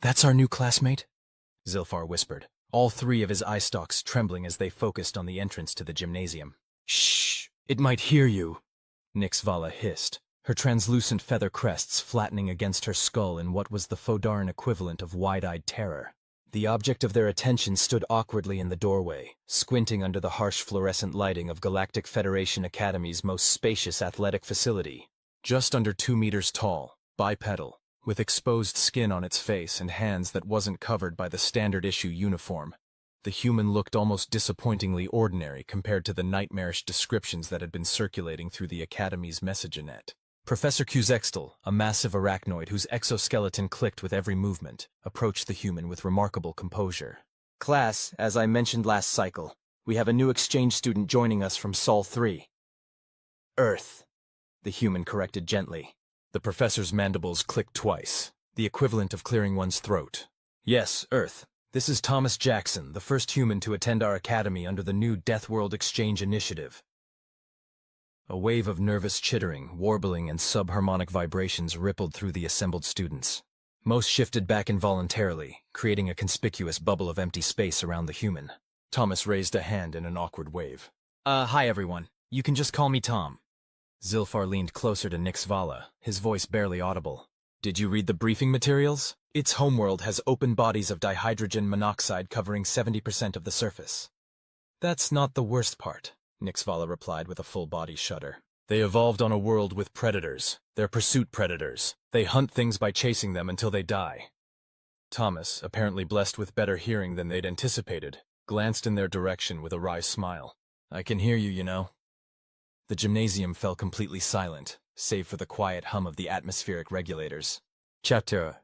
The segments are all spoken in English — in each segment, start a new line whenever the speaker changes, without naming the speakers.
That's our new classmate? Zilfar whispered, all three of his eye stalks trembling as they focused on the entrance to the gymnasium. Shh! It might hear you, Nixvala hissed, her translucent feather crests flattening against her skull in what was the Fodaran equivalent of wide-eyed terror. The object of their attention stood awkwardly in the doorway, squinting under the harsh fluorescent lighting of Galactic Federation Academy's most spacious athletic facility. Just under 2 meters tall, bipedal, with exposed skin on its face and hands that wasn't covered by the standard-issue uniform, the human looked almost disappointingly ordinary compared to the nightmarish descriptions that had been circulating through the Academy's messagenet. Professor Qzextel, a massive arachnoid whose exoskeleton clicked with every movement, approached the human with remarkable composure. Class, as I mentioned last cycle, we have a new exchange student joining us from Sol 3. Earth, the human corrected gently. The professor's mandibles clicked twice, the equivalent of clearing one's throat. Yes, Earth. This is Thomas Jackson, the first human to attend our academy under the new Deathworld Exchange Initiative. A wave of nervous chittering, warbling, and subharmonic vibrations rippled through the assembled students. Most shifted back involuntarily, creating a conspicuous bubble of empty space around the human. Thomas raised a hand in an awkward wave. Hi everyone. You can just call me Tom. Zilfar leaned closer to Nixvala, his voice barely audible. Did you read the briefing materials? Its homeworld has open bodies of dihydrogen monoxide covering 70% of the surface. That's not the worst part, Nixvala replied with a full-body shudder. They evolved on a world with predators. They're pursuit predators. They hunt things by chasing them until they die. Thomas, apparently blessed with better hearing than they'd anticipated, glanced in their direction with a wry smile. I can hear you, you know. The gymnasium fell completely silent, save for the quiet hum of the atmospheric regulators. Chapter.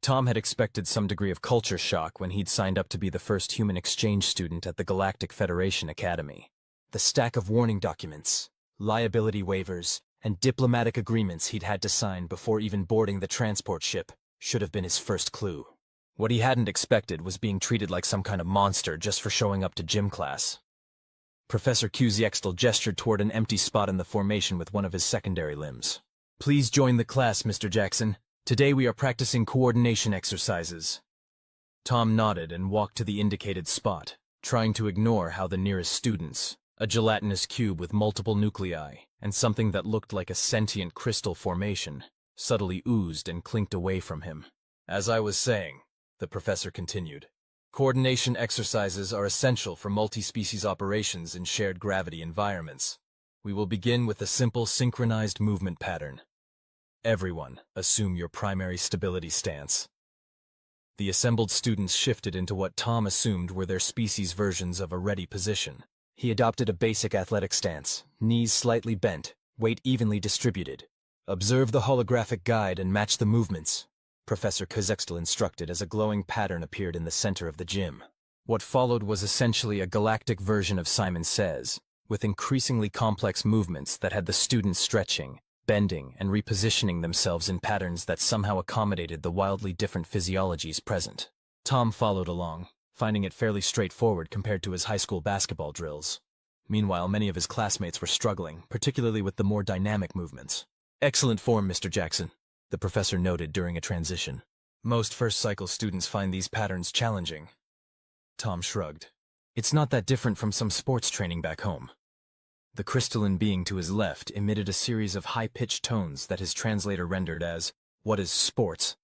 Tom had expected some degree of culture shock when he'd signed up to be the first human exchange student at the Galactic Federation Academy. The stack of warning documents, liability waivers, and diplomatic agreements he'd had to sign before even boarding the transport ship should have been his first clue. What he hadn't expected was being treated like some kind of monster just for showing up to gym class. Professor Qzextel gestured toward an empty spot in the formation with one of his secondary limbs. Please join the class, Mr. Jackson. Today we are practicing coordination exercises. Tom nodded and walked to the indicated spot, trying to ignore how the nearest students, a gelatinous cube with multiple nuclei, and something that looked like a sentient crystal formation, subtly oozed and clinked away from him. As I was saying, the professor continued, coordination exercises are essential for multi-species operations in shared gravity environments. We will begin with a simple synchronized movement pattern. Everyone, assume your primary stability stance. The assembled students shifted into what Tom assumed were their species' versions of a ready position. He adopted a basic athletic stance, knees slightly bent, weight evenly distributed. Observe the holographic guide and match the movements, Professor Qzextel instructed as a glowing pattern appeared in the center of the gym. What followed was essentially a galactic version of Simon Says, with increasingly complex movements that had the students stretching, bending, and repositioning themselves in patterns that somehow accommodated the wildly different physiologies present. Tom followed along, finding it fairly straightforward compared to his high school basketball drills. Meanwhile, many of his classmates were struggling, particularly with the more dynamic movements. Excellent form, Mr. Jackson, the professor noted during a transition. Most first-cycle students find these patterns challenging. Tom shrugged. It's not that different from some sports training back home. The crystalline being to his left emitted a series of high-pitched tones that his translator rendered as, "What is sports?"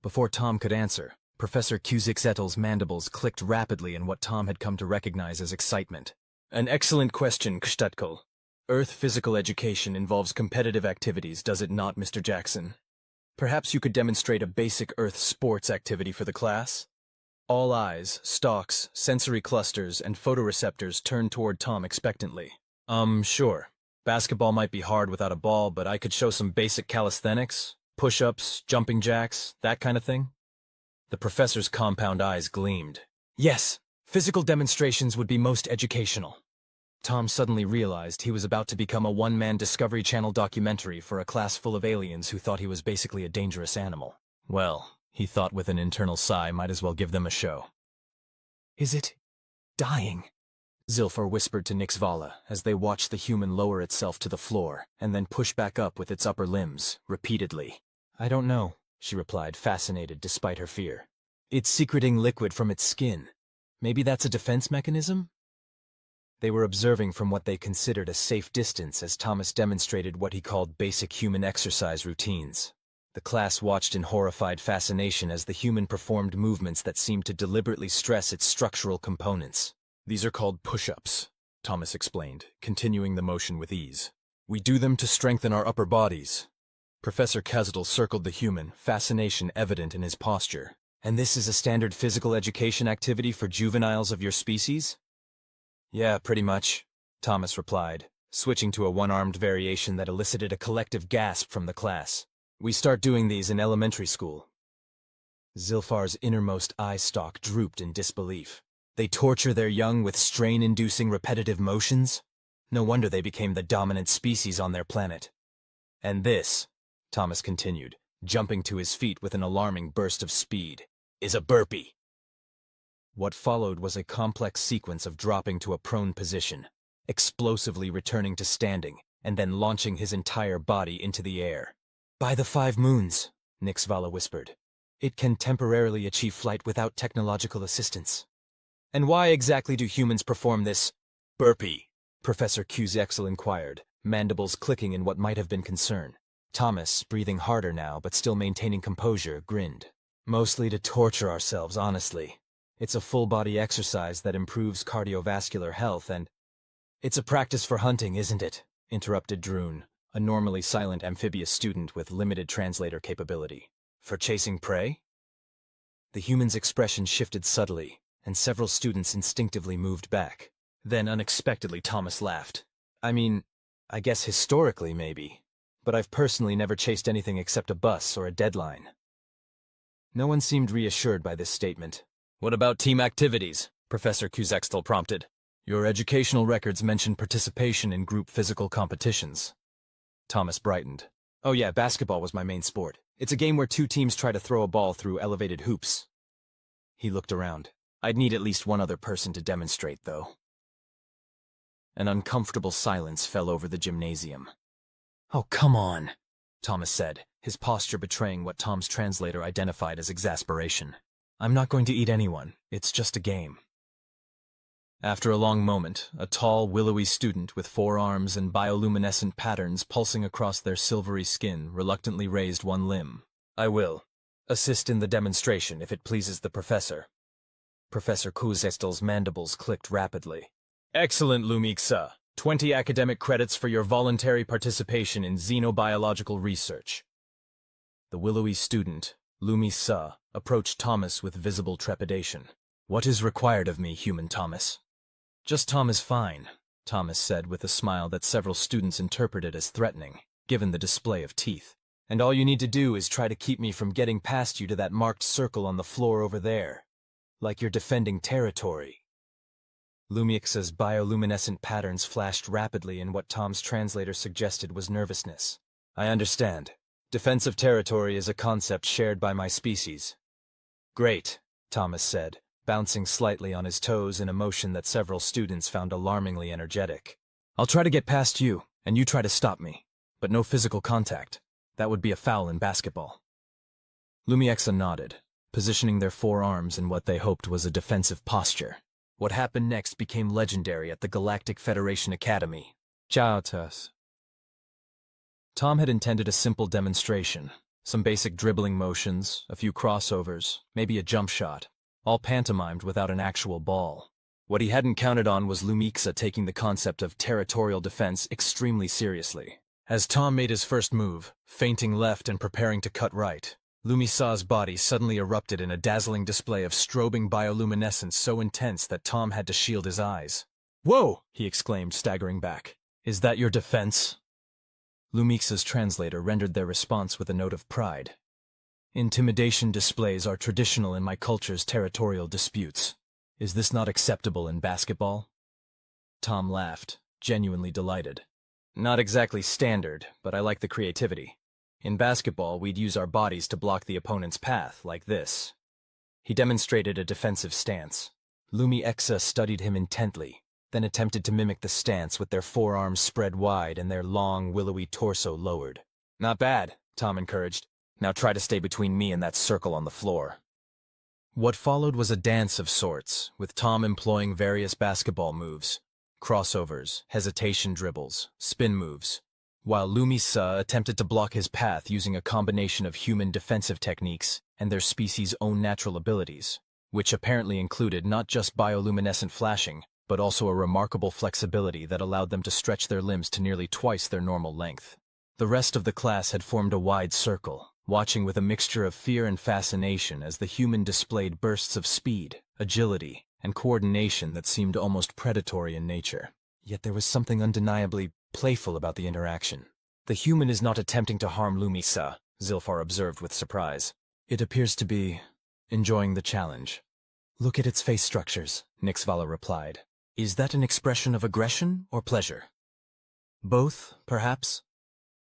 Before Tom could answer, Professor Qzextel's mandibles clicked rapidly in what Tom had come to recognize as excitement. An excellent question, Qzextel. Earth physical education involves competitive activities, does it not, Mr. Jackson? Perhaps you could demonstrate a basic Earth sports activity for the class? All eyes, stalks, sensory clusters, and photoreceptors turned toward Tom expectantly. Sure. Basketball might be hard without a ball, but I could show some basic calisthenics, push-ups, jumping jacks, that kind of thing. The professor's compound eyes gleamed. Yes, physical demonstrations would be most educational. Tom suddenly realized he was about to become a one-man Discovery Channel documentary for a class full of aliens who thought he was basically a dangerous animal. Well, he thought with an internal sigh, might as well give them a show. Is it dying? Zilfar whispered to Nixvala as they watched the human lower itself to the floor and then push back up with its upper limbs, repeatedly. I don't know, she replied, fascinated despite her fear. It's secreting liquid from its skin. Maybe that's a defense mechanism? They were observing from what they considered a safe distance as Thomas demonstrated what he called basic human exercise routines. The class watched in horrified fascination as the human performed movements that seemed to deliberately stress its structural components. These are called push-ups, Thomas explained, continuing the motion with ease. We do them to strengthen our upper bodies. Professor Kazadal circled the human, fascination evident in his posture. And this is a standard physical education activity for juveniles of your species? Yeah, pretty much, Thomas replied, switching to a one-armed variation that elicited a collective gasp from the class. We start doing these in elementary school. Zilfar's innermost eye stalk drooped in disbelief. They torture their young with strain-inducing repetitive motions? No wonder they became the dominant species on their planet. And this, Thomas continued, jumping to his feet with an alarming burst of speed, is a burpee. What followed was a complex sequence of dropping to a prone position, explosively returning to standing, and then launching his entire body into the air. By the 5 moons, HFY whispered. It can temporarily achieve flight without technological assistance. And why exactly do humans perform this burpee? Professor Qzexel inquired, mandibles clicking in what might have been concern. Thomas, breathing harder now but still maintaining composure, grinned. Mostly to torture ourselves, honestly. It's a full-body exercise that improves cardiovascular health and— It's a practice for hunting, isn't it? Interrupted Droon, a normally silent amphibious student with limited translator capability. For chasing prey? The human's expression shifted subtly, and several students instinctively moved back. Then, unexpectedly, Thomas laughed. I mean, I guess historically, maybe. But I've personally never chased anything except a bus or a deadline. No one seemed reassured by this statement. What about team activities? Professor Qzexel prompted. Your educational records mention participation in group physical competitions. Thomas brightened. Oh yeah, basketball was my main sport. It's a game where 2 teams try to throw a ball through elevated hoops. He looked around. I'd need at least one other person to demonstrate, though. An uncomfortable silence fell over the gymnasium. Oh, come on, Thomas said, his posture betraying what Tom's translator identified as exasperation. I'm not going to eat anyone. It's just a game. After a long moment, a tall, willowy student with 4 arms and bioluminescent patterns pulsing across their silvery skin reluctantly raised one limb. I will assist in the demonstration if it pleases the professor. Professor Qzexel's mandibles clicked rapidly. Excellent, Lumiksa. 20 academic credits for your voluntary participation in xenobiological research. The willowy student, Lumiksa, approached Thomas with visible trepidation. What is required of me, human Thomas? Just Tom is fine, Thomas said with a smile that several students interpreted as threatening, given the display of teeth. And all you need to do is try to keep me from getting past you to that marked circle on the floor over there. Like you're defending territory. Lumixa's bioluminescent patterns flashed rapidly in what Tom's translator suggested was nervousness. I understand. Defense of territory is a concept shared by my species. Great, Thomas said, bouncing slightly on his toes in a motion that several students found alarmingly energetic. I'll try to get past you, and you try to stop me. But no physical contact. That would be a foul in basketball. Lumixa nodded, positioning their 4 arms in what they hoped was a defensive posture. What happened next became legendary at the Galactic Federation Academy. Ciao, Tuss. Tom had intended a simple demonstration, some basic dribbling motions, a few crossovers, maybe a jump shot, all pantomimed without an actual ball. What he hadn't counted on was Lumixa taking the concept of territorial defense extremely seriously. As Tom made his first move, feinting left and preparing to cut right, Lumixa's body suddenly erupted in a dazzling display of strobing bioluminescence so intense that Tom had to shield his eyes. Whoa! He exclaimed, staggering back. Is that your defense? Lumixa's translator rendered their response with a note of pride. Intimidation displays are traditional in my culture's territorial disputes. Is this not acceptable in basketball? Tom laughed, genuinely delighted. Not exactly standard, but I like the creativity. In basketball, we'd use our bodies to block the opponent's path, like this. He demonstrated a defensive stance. Lumixa studied him intently, then attempted to mimic the stance with their forearms spread wide and their long, willowy torso lowered. Not bad, Tom encouraged. Now try to stay between me and that circle on the floor. What followed was a dance of sorts, with Tom employing various basketball moves, crossovers, hesitation dribbles, spin moves, while Lumisa attempted to block his path using a combination of human defensive techniques and their species' own natural abilities, which apparently included not just bioluminescent flashing, but also a remarkable flexibility that allowed them to stretch their limbs to nearly twice their normal length. The rest of the class had formed a wide circle, watching with a mixture of fear and fascination as the human displayed bursts of speed, agility, and coordination that seemed almost predatory in nature. Yet there was something undeniably playful about the interaction. The human is not attempting to harm Lumisa, Zilfar observed with surprise. It appears to be enjoying the challenge. Look at its face structures, Nixvala replied. Is that an expression of aggression or pleasure? Both, perhaps,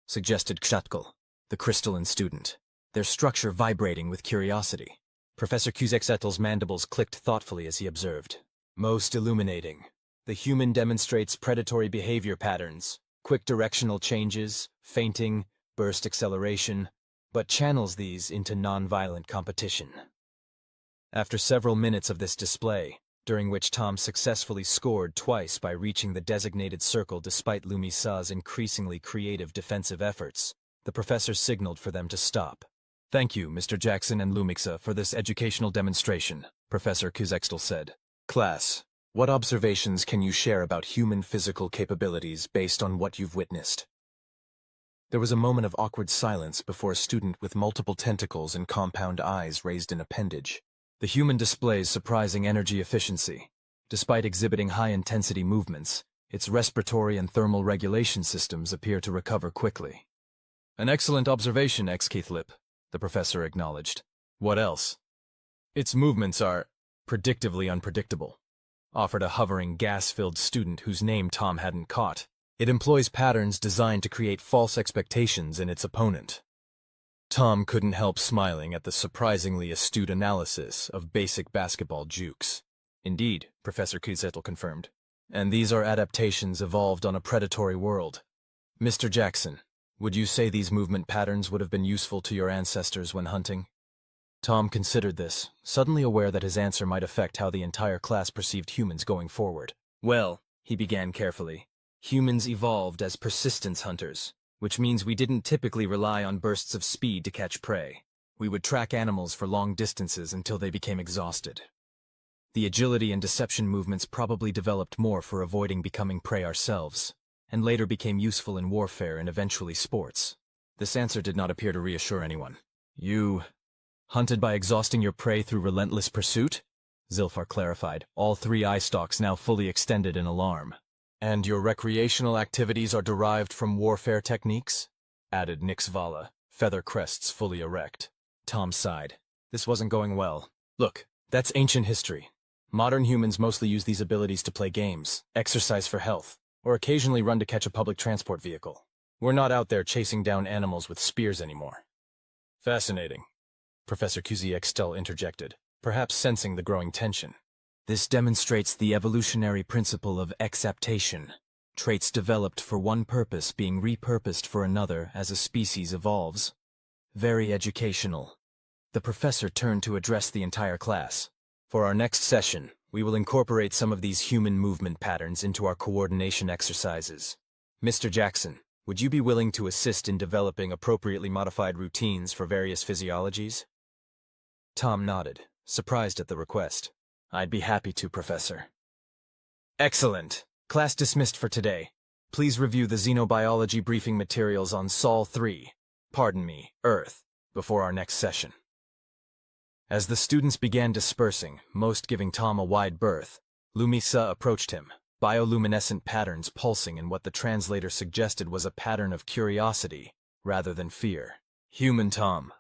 suggested Kshatkal, the crystalline student, their structure vibrating with curiosity. Professor Kuzexetl's mandibles clicked thoughtfully as he observed. Most illuminating. The human demonstrates predatory behavior patterns, quick directional changes, feinting, burst acceleration, but channels these into non-violent competition. After several minutes of this display, during which Tom successfully scored twice by reaching the designated circle despite Lumisa's increasingly creative defensive efforts, the professor signaled for them to stop. Thank you, Mr. Jackson and Lumixa, for this educational demonstration, Professor Kuzextel said. Class, what observations can you share about human physical capabilities based on what you've witnessed? There was a moment of awkward silence before a student with multiple tentacles and compound eyes raised an appendage. The human displays surprising energy efficiency. Despite exhibiting high-intensity movements, its respiratory and thermal regulation systems appear to recover quickly. An excellent observation, Keithlip, the professor acknowledged. What else? Its movements are predictively unpredictable, offered a hovering gas-filled student whose name Tom hadn't caught. It employs patterns designed to create false expectations in its opponent. Tom couldn't help smiling at the surprisingly astute analysis of basic basketball jukes. Indeed, Professor Kuzettel confirmed. And these are adaptations evolved on a predatory world. Mr. Jackson, would you say these movement patterns would have been useful to your ancestors when hunting? Tom considered this, suddenly aware that his answer might affect how the entire class perceived humans going forward. Well, he began carefully, humans evolved as persistence hunters, which means we didn't typically rely on bursts of speed to catch prey. We would track animals for long distances until they became exhausted. The agility and deception movements probably developed more for avoiding becoming prey ourselves, and later became useful in warfare and eventually sports. This answer did not appear to reassure anyone. You hunted by exhausting your prey through relentless pursuit? Zilfar clarified, all three eye stalks now fully extended in alarm. And your recreational activities are derived from warfare techniques? Added Nixvala, feather crests fully erect. Tom sighed. This wasn't going well. Look, that's ancient history. Modern humans mostly use these abilities to play games, exercise for health, or occasionally run to catch a public transport vehicle. We're not out there chasing down animals with spears anymore. Fascinating, Professor Kuziextel interjected, perhaps sensing the growing tension. This demonstrates the evolutionary principle of exaptation, traits developed for one purpose being repurposed for another as a species evolves. Very educational. The professor turned to address the entire class. For our next session, we will incorporate some of these human movement patterns into our coordination exercises. Mr. Jackson, would you be willing to assist in developing appropriately modified routines for various physiologies? Tom nodded, surprised at the request. I'd be happy to, Professor. Excellent. Class dismissed for today. Please review the xenobiology briefing materials on Sol 3, Earth, before our next session. As the students began dispersing, most giving Tom a wide berth, Lumisa approached him, bioluminescent patterns pulsing in what the translator suggested was a pattern of curiosity rather than fear. Human Tom,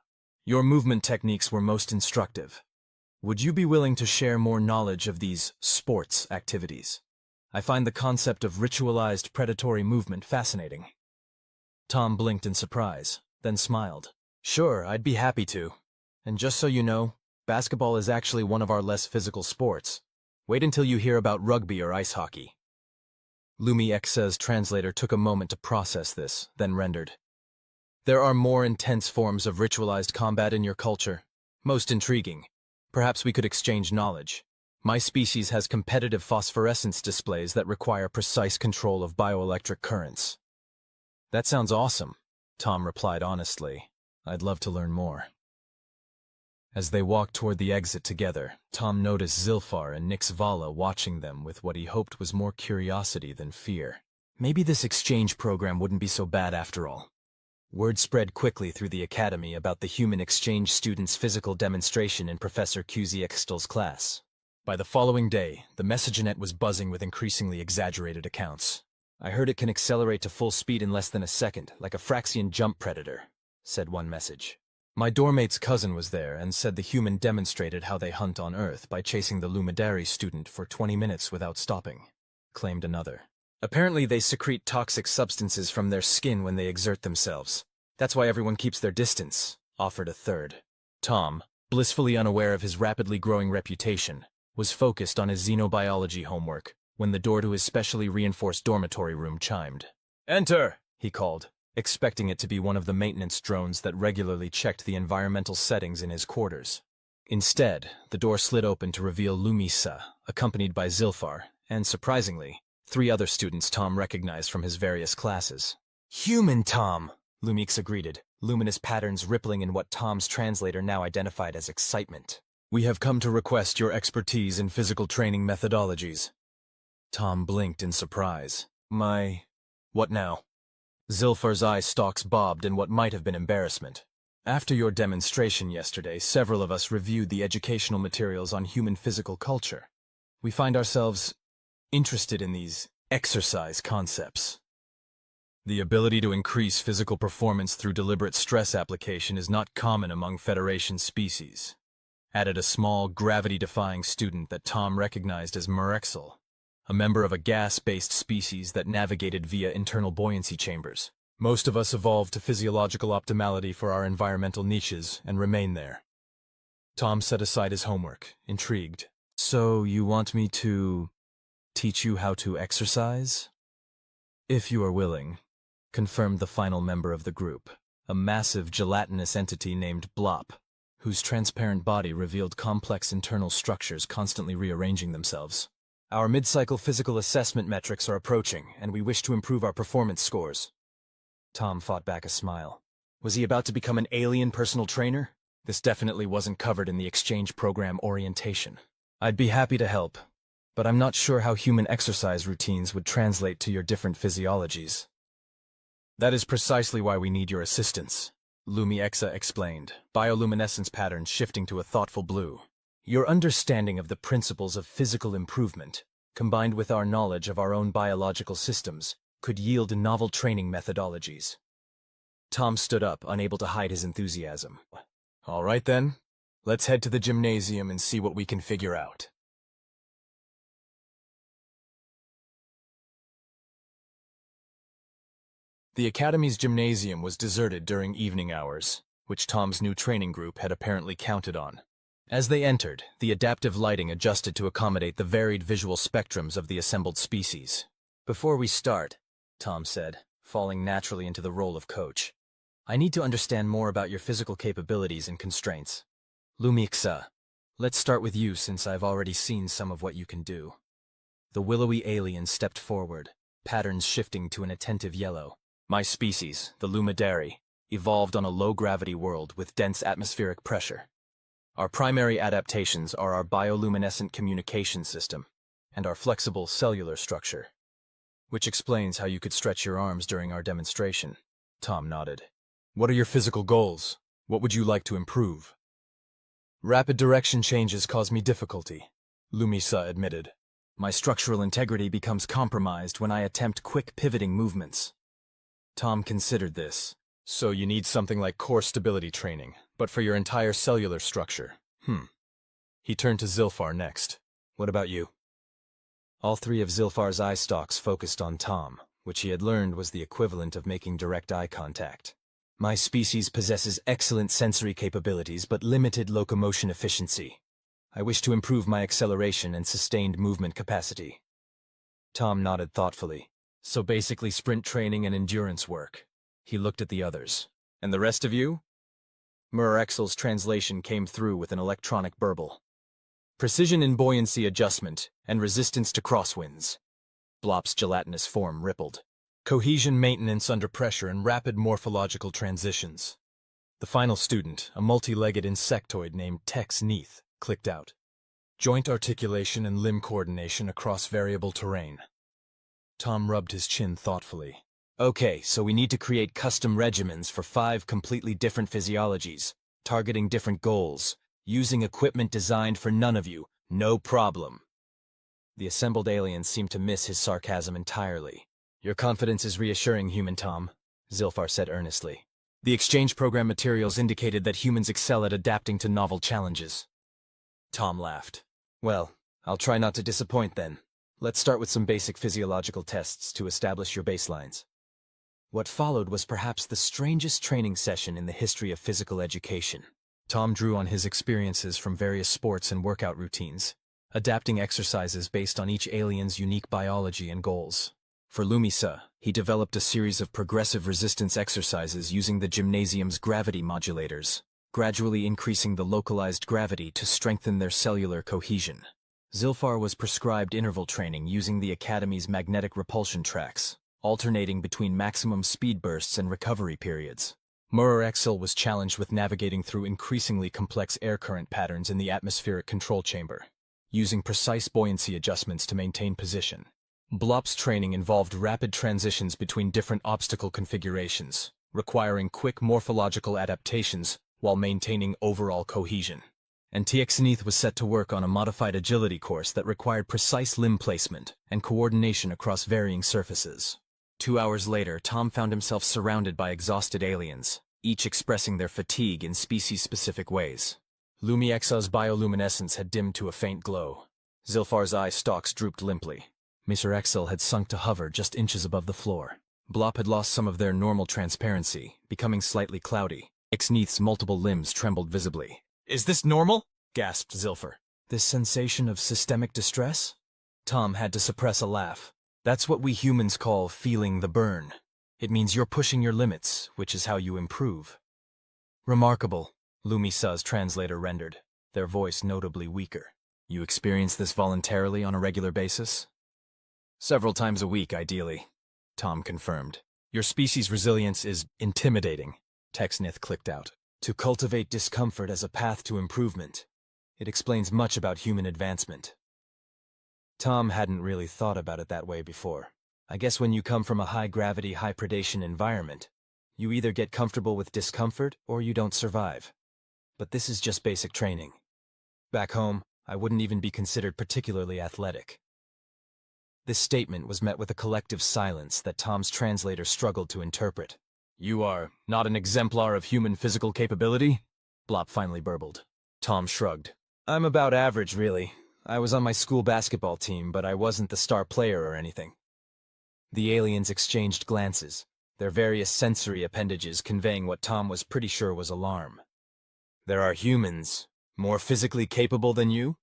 your movement techniques were most instructive. Would you be willing to share more knowledge of these sports activities? I find the concept of ritualized predatory movement fascinating. Tom blinked in surprise, then smiled. Sure, I'd be happy to. And just so you know, basketball is actually one of our less physical sports. Wait until you hear about rugby or ice hockey. Lumi X's translator took a moment to process this, then rendered. There are more intense forms of ritualized combat in your culture. Most intriguing. Perhaps we could exchange knowledge. My species has competitive phosphorescence displays that require precise control of bioelectric currents. That sounds awesome, Tom replied honestly. I'd love to learn more. As they walked toward the exit together, Tom noticed Zilfar and Vkr'lak watching them with what he hoped was more curiosity than fear. Maybe this exchange program wouldn't be so bad after all. Word spread quickly through the academy about the human exchange student's physical demonstration in Professor Kuziextel's class. By the following day, the messengernet was buzzing with increasingly exaggerated accounts. I heard it can accelerate to full speed in less than a second, like a Fraxian jump predator, said one message. My doormate's cousin was there and said the human demonstrated how they hunt on Earth by chasing the Lumidari student for 20 minutes without stopping, claimed another. Apparently they secrete toxic substances from their skin when they exert themselves. That's why everyone keeps their distance, offered a third. Tom, blissfully unaware of his rapidly growing reputation, was focused on his xenobiology homework when the door to his specially reinforced dormitory room chimed. "Enter!" he called, expecting it to be one of the maintenance drones that regularly checked the environmental settings in his quarters. Instead, the door slid open to reveal Lumisa, accompanied by Zilfar, and surprisingly, 3 other students Tom recognized from his various classes. "Human Tom," Lumix greeted, luminous patterns rippling in what Tom's translator now identified as excitement. "We have come to request your expertise in physical training methodologies." Tom blinked in surprise. What now?" Zilfar's eye stalks bobbed in what might have been embarrassment. "After your demonstration yesterday, several of us reviewed the educational materials on human physical culture. We find ourselves interested in these exercise concepts. The ability to increase physical performance through deliberate stress application is not common among Federation species," added a small, gravity-defying student that Tom recognized as Vkr'lak, a member of a gas-based species that navigated via internal buoyancy chambers. "Most of us evolved to physiological optimality for our environmental niches and remain there." Tom set aside his homework, intrigued. "So you want me to teach you how to exercise?" "If you are willing," confirmed the final member of the group, a massive gelatinous entity named Blop, whose transparent body revealed complex internal structures constantly rearranging themselves. "Our mid-cycle physical assessment metrics are approaching, and we wish to improve our performance scores." Tom fought back a smile. Was he about to become an alien personal trainer? This definitely wasn't covered in the exchange program orientation. "I'd be happy to help, but I'm not sure how human exercise routines would translate to your different physiologies." "That is precisely why we need your assistance," Lumiexa explained, bioluminescence patterns shifting to a thoughtful blue. "Your understanding of the principles of physical improvement, combined with our knowledge of our own biological systems, could yield novel training methodologies." Tom stood up, unable to hide his enthusiasm. "All right then, let's head to the gymnasium and see what we can figure out." The Academy's gymnasium was deserted during evening hours, which Tom's new training group had apparently counted on. As they entered, the adaptive lighting adjusted to accommodate the varied visual spectrums of the assembled species. "Before we start," Tom said, falling naturally into the role of coach, "I need to understand more about your physical capabilities and constraints. Lumixa, let's start with you since I've already seen some of what you can do." The willowy alien stepped forward, patterns shifting to an attentive yellow. "My species, the Lumidari, evolved on a low-gravity world with dense atmospheric pressure. Our primary adaptations are our bioluminescent communication system and our flexible cellular structure." "Which explains how you could stretch your arms during our demonstration." Tom nodded. "What are your physical goals? What would you like to improve?" "Rapid direction changes cause me difficulty," Lumisa admitted. "My structural integrity becomes compromised when I attempt quick pivoting movements." Tom considered this. "So you need something like core stability training, but for your entire cellular structure. He turned to Zilfar next. "What about you?" All 3 of Zilfar's eye stalks focused on Tom, which he had learned was the equivalent of making direct eye contact. "My species possesses excellent sensory capabilities but limited locomotion efficiency. I wish to improve my acceleration and sustained movement capacity." Tom nodded thoughtfully. "So basically sprint training and endurance work." He looked at the others. And the rest of you? Murrexel's translation came through with an electronic burble. Precision in buoyancy adjustment and resistance to crosswinds. Blop's gelatinous form rippled. Cohesion maintenance under pressure and rapid morphological transitions. The final student, a multi-legged insectoid named Tex Neath, clicked out. Joint articulation and limb coordination across variable terrain. Tom rubbed his chin thoughtfully. Okay, so we need to create custom regimens for 5 completely different physiologies, targeting different goals, using equipment designed for none of you, no problem. The assembled aliens seemed to miss his sarcasm entirely. Your confidence is reassuring, Human Tom, Zilfar said earnestly. The exchange program materials indicated that humans excel at adapting to novel challenges. Tom laughed. Well, I'll try not to disappoint then. Let's start with some basic physiological tests to establish your baselines. What followed was perhaps the strangest training session in the history of physical education. Tom drew on his experiences from various sports and workout routines, adapting exercises based on each alien's unique biology and goals. For Lumisa, he developed a series of progressive resistance exercises using the gymnasium's gravity modulators, gradually increasing the localized gravity to strengthen their cellular cohesion. Zilfar was prescribed interval training using the Academy's magnetic repulsion tracks, alternating between maximum speed bursts and recovery periods. Murrexel was challenged with navigating through increasingly complex air current patterns in the atmospheric control chamber, using precise buoyancy adjustments to maintain position. Blop's training involved rapid transitions between different obstacle configurations, requiring quick morphological adaptations while maintaining overall cohesion. And TX Neath was set to work on a modified agility course that required precise limb placement and coordination across varying surfaces. 2 hours later, Tom found himself surrounded by exhausted aliens, each expressing their fatigue in species-specific ways. Lumiexa's bioluminescence had dimmed to a faint glow. Zilfar's eye stalks drooped limply. Mr. Exel had sunk to hover just inches above the floor. Blop had lost some of their normal transparency, becoming slightly cloudy. Neath's multiple limbs trembled visibly. "Is this normal?" gasped Zilfar. "This sensation of systemic distress?" Tom had to suppress a laugh. "That's what we humans call feeling the burn. It means you're pushing your limits, which is how you improve." "Remarkable," Lumisa's translator rendered, their voice notably weaker. "You experience this voluntarily on a regular basis?" "Several times a week, ideally," Tom confirmed. "Your species' resilience is intimidating," Tex Neath clicked out. "To cultivate discomfort as a path to improvement. It explains much about human advancement." Tom hadn't really thought about it that way before. I guess when you come from a high-gravity, high-predation environment, you either get comfortable with discomfort or you don't survive. But this is just basic training. Back home, I wouldn't even be considered particularly athletic. This statement was met with a collective silence that Tom's translator struggled to interpret. "You are not an exemplar of human physical capability?" Blop finally burbled. Tom shrugged. "I'm about average, really. I was on my school basketball team, but I wasn't the star player or anything." The aliens exchanged glances, their various sensory appendages conveying what Tom was pretty sure was alarm. "There are humans more physically capable than you?"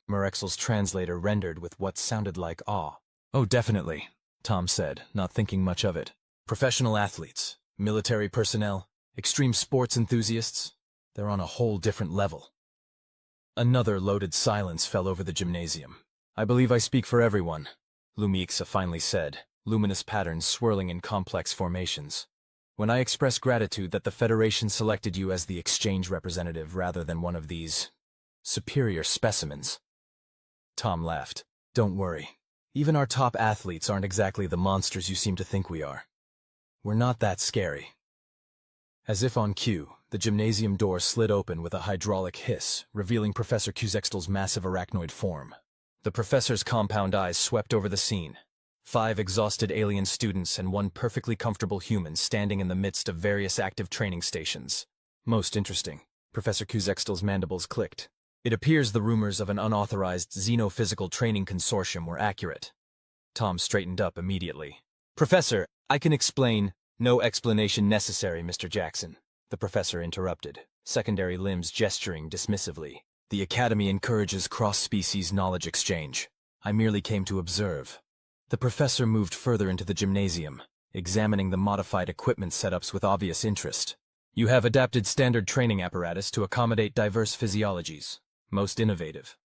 Murrexel's translator rendered with what sounded like awe. "Oh, definitely," Tom said, not thinking much of it. "Professional athletes, military personnel, extreme sports enthusiasts, they're on a whole different level." Another loaded silence fell over the gymnasium. "I believe I speak for everyone," Lumixa finally said, luminous patterns swirling in complex formations. "When I express gratitude that the Federation selected you as the exchange representative rather than one of these superior specimens." Tom laughed. "Don't worry. Even our top athletes aren't exactly the monsters you seem to think we are. We're not that scary." As if on cue, the gymnasium door slid open with a hydraulic hiss, revealing Professor Kuzextel's massive arachnoid form. The professor's compound eyes swept over the scene. 5 exhausted alien students and 1 perfectly comfortable human standing in the midst of various active training stations. "Most interesting." Professor Kuzextel's mandibles clicked. "It appears the rumors of an unauthorized xenophysical training consortium were accurate." Tom straightened up immediately. "Professor, I can explain." "No explanation necessary, Mr. Jackson," the professor interrupted, secondary limbs gesturing dismissively. "The Academy encourages cross-species knowledge exchange. I merely came to observe." The professor moved further into the gymnasium, examining the modified equipment setups with obvious interest. You have adapted standard training apparatus to accommodate diverse physiologies. Most innovative.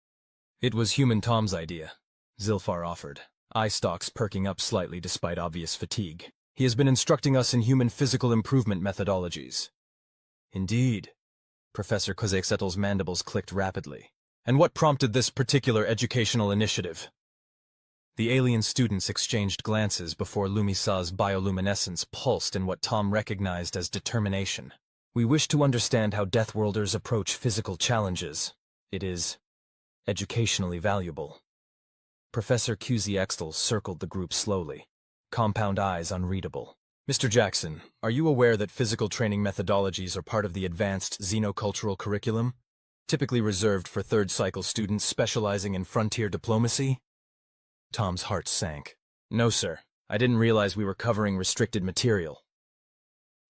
It was Human Tom's idea, Zilfar offered, eye stalks perking up slightly despite obvious fatigue. He has been instructing us in human physical improvement methodologies. Indeed. Professor Kozeksetl's mandibles clicked rapidly. And what prompted this particular educational initiative? The alien students exchanged glances before Lumisa's bioluminescence pulsed in what Tom recognized as determination. We wish to understand how Deathworlders approach physical challenges. It is educationally valuable. Professor Kozeksetl circled the group slowly, compound eyes unreadable. Mr. Jackson, are you aware that physical training methodologies are part of the advanced xenocultural curriculum, typically reserved for third-cycle students specializing in frontier diplomacy? Tom's heart sank. No, sir. I didn't realize we were covering restricted material.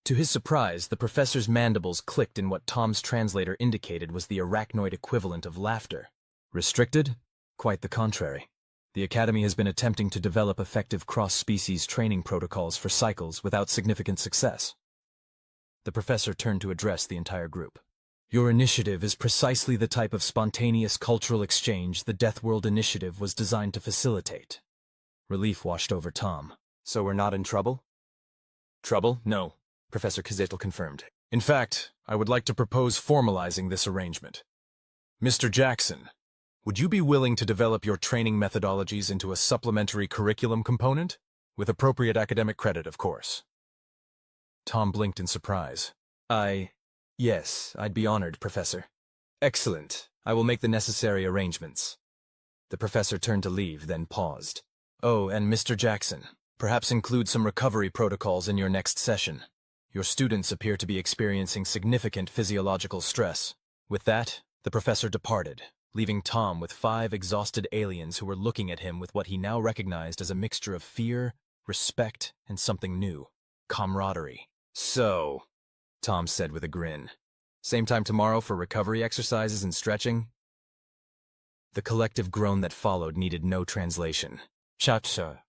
To his surprise, the professor's mandibles clicked in what Tom's translator indicated was the arachnoid equivalent of laughter. Restricted? Quite the contrary. The Academy has been attempting to develop effective cross-species training protocols for cycles without significant success. The professor turned to address the entire group. Your initiative is precisely the type of spontaneous cultural exchange the Deathworld Initiative was designed to facilitate. Relief washed over Tom. So we're not in trouble? Trouble? No, Professor Kozeksetl confirmed. In fact, I would like to propose formalizing this arrangement. Mr. Jackson, would you be willing to develop your training methodologies into a supplementary curriculum component? With appropriate academic credit, of course. Tom blinked in surprise. Yes, I'd be honored, Professor. Excellent. I will make the necessary arrangements. The professor turned to leave, then paused. Oh, and Mr. Jackson, perhaps include some recovery protocols in your next session. Your students appear to be experiencing significant physiological stress. With that, the professor departed, leaving Tom with 5 exhausted aliens who were looking at him with what he now recognized as a mixture of fear, respect, and something new. Camaraderie. So, Tom said with a grin. Same time tomorrow for recovery exercises and stretching? The collective groan that followed needed no translation. Chacha.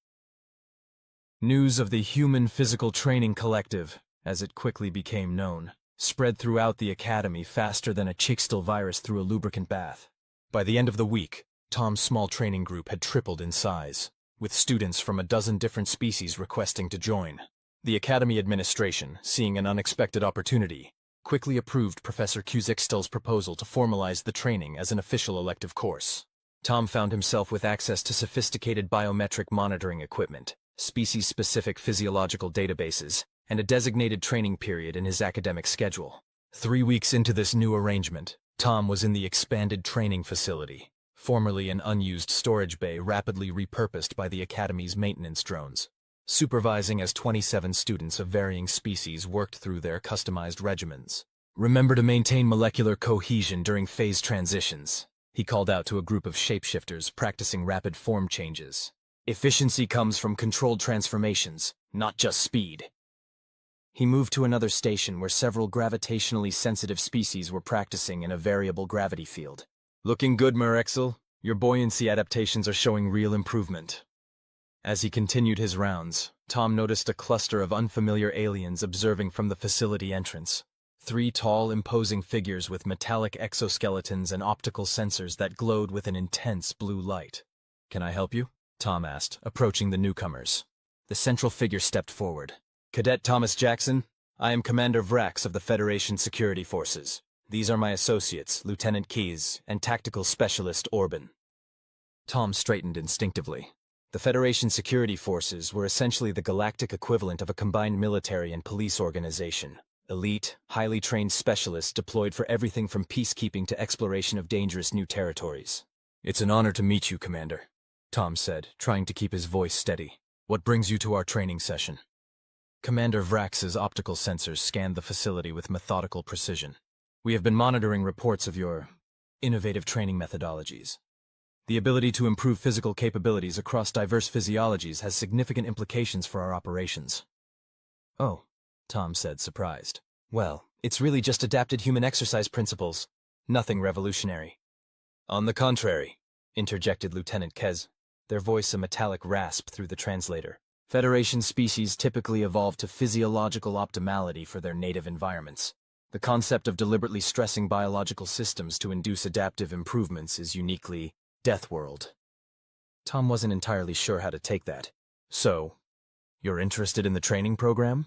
News of the Human Physical Training Collective, as it quickly became known, spread throughout the Academy faster than a Chickstil virus through a lubricant bath. By the end of the week, Tom's small training group had tripled in size, with students from a dozen different species requesting to join. The Academy administration, seeing an unexpected opportunity, quickly approved Professor Kozeksetl's proposal to formalize the training as an official elective course. Tom found himself with access to sophisticated biometric monitoring equipment, species-specific physiological databases, and a designated training period in his academic schedule. 3 weeks into this new arrangement, Tom was in the expanded training facility, formerly an unused storage bay rapidly repurposed by the Academy's maintenance drones. Supervising as 27 students of varying species worked through their customized regimens. Remember to maintain molecular cohesion during phase transitions, he called out to a group of shapeshifters practicing rapid form changes. Efficiency comes from controlled transformations, not just speed. He moved to another station where several gravitationally sensitive species were practicing in a variable gravity field. Looking good, Vkr'lak. Your buoyancy adaptations are showing real improvement. As he continued his rounds, Tom noticed a cluster of unfamiliar aliens observing from the facility entrance. 3 tall, imposing figures with metallic exoskeletons and optical sensors that glowed with an intense blue light. Can I help you? Tom asked, approaching the newcomers. The central figure stepped forward. Cadet Thomas Jackson, I am Commander Vkr'lak of the Federation Security Forces. These are my associates, Lieutenant Keyes and Tactical Specialist Orban. Tom straightened instinctively. The Federation Security Forces were essentially the galactic equivalent of a combined military and police organization. Elite, highly trained specialists deployed for everything from peacekeeping to exploration of dangerous new territories. It's an honor to meet you, Commander, Tom said, trying to keep his voice steady. What brings you to our training session? Commander Vkr'lak's optical sensors scanned the facility with methodical precision. We have been monitoring reports of your innovative training methodologies. The ability to improve physical capabilities across diverse physiologies has significant implications for our operations. Oh, Tom said, surprised. Well, it's really just adapted human exercise principles. Nothing revolutionary. On the contrary, interjected Lieutenant Kez, their voice a metallic rasp through the translator. Federation species typically evolve to physiological optimality for their native environments. The concept of deliberately stressing biological systems to induce adaptive improvements is uniquely Deathworld. Tom wasn't entirely sure how to take that. So, you're interested in the training program?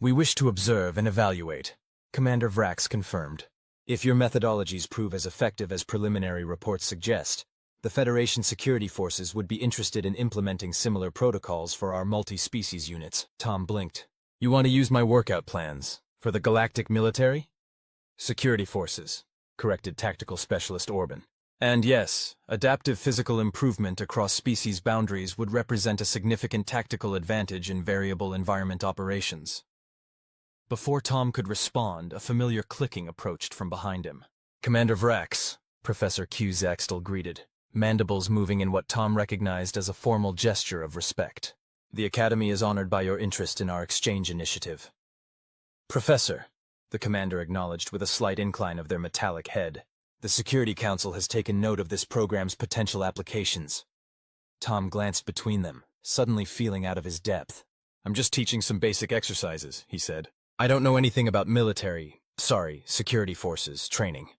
We wish to observe and evaluate, Commander Vkr'lak confirmed. If your methodologies prove as effective as preliminary reports suggest, the Federation security forces would be interested in implementing similar protocols for our multi-species units. Tom blinked. You want to use my workout plans for the galactic military? Security forces, corrected Tactical Specialist Orban. And yes, adaptive physical improvement across species boundaries would represent a significant tactical advantage in variable environment operations. Before Tom could respond, a familiar clicking approached from behind him. Commander Vkr'lak, Professor Q. Zaxtel greeted, mandibles moving in what Tom recognized as a formal gesture of respect. The Academy is honored by your interest in our exchange initiative. Professor, the commander acknowledged with a slight incline of their metallic head. The Security Council has taken note of this program's potential applications. Tom glanced between them, suddenly feeling out of his depth. I'm just teaching some basic exercises, he said. I don't know anything about security forces training.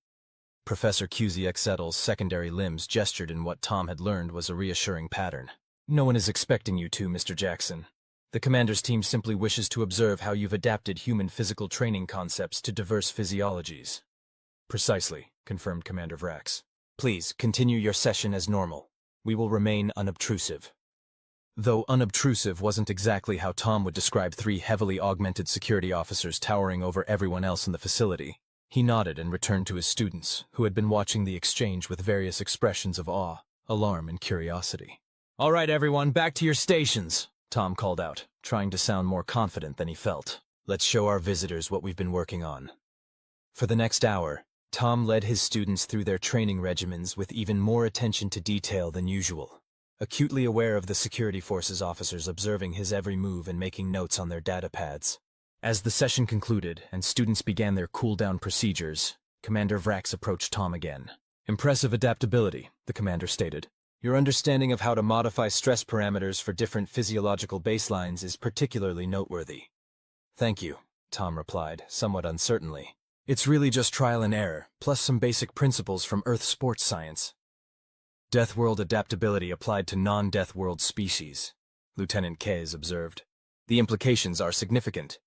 Professor QZXetl's secondary limbs gestured in what Tom had learned was a reassuring pattern. No one is expecting you to, Mr. Jackson. The commander's team simply wishes to observe how you've adapted human physical training concepts to diverse physiologies. Precisely, confirmed Commander Vkr'lak. Please, continue your session as normal. We will remain unobtrusive. Though unobtrusive wasn't exactly how Tom would describe three heavily augmented security officers towering over everyone else in the facility, he nodded and returned to his students, who had been watching the exchange with various expressions of awe, alarm, and curiosity. All right, everyone, back to your stations, Tom called out, trying to sound more confident than he felt. Let's show our visitors what we've been working on. For the next hour, Tom led his students through their training regimens with even more attention to detail than usual, acutely aware of the security forces officers observing his every move and making notes on their data pads. As the session concluded and students began their cool-down procedures, Commander Vkr'lak approached Tom again. Impressive adaptability, the commander stated. Your understanding of how to modify stress parameters for different physiological baselines is particularly noteworthy. Thank you, Tom replied, somewhat uncertainly. It's really just trial and error, plus some basic principles from Earth sports science. Deathworld adaptability applied to non-Deathworld species, Lieutenant Kayes observed. The implications are significant.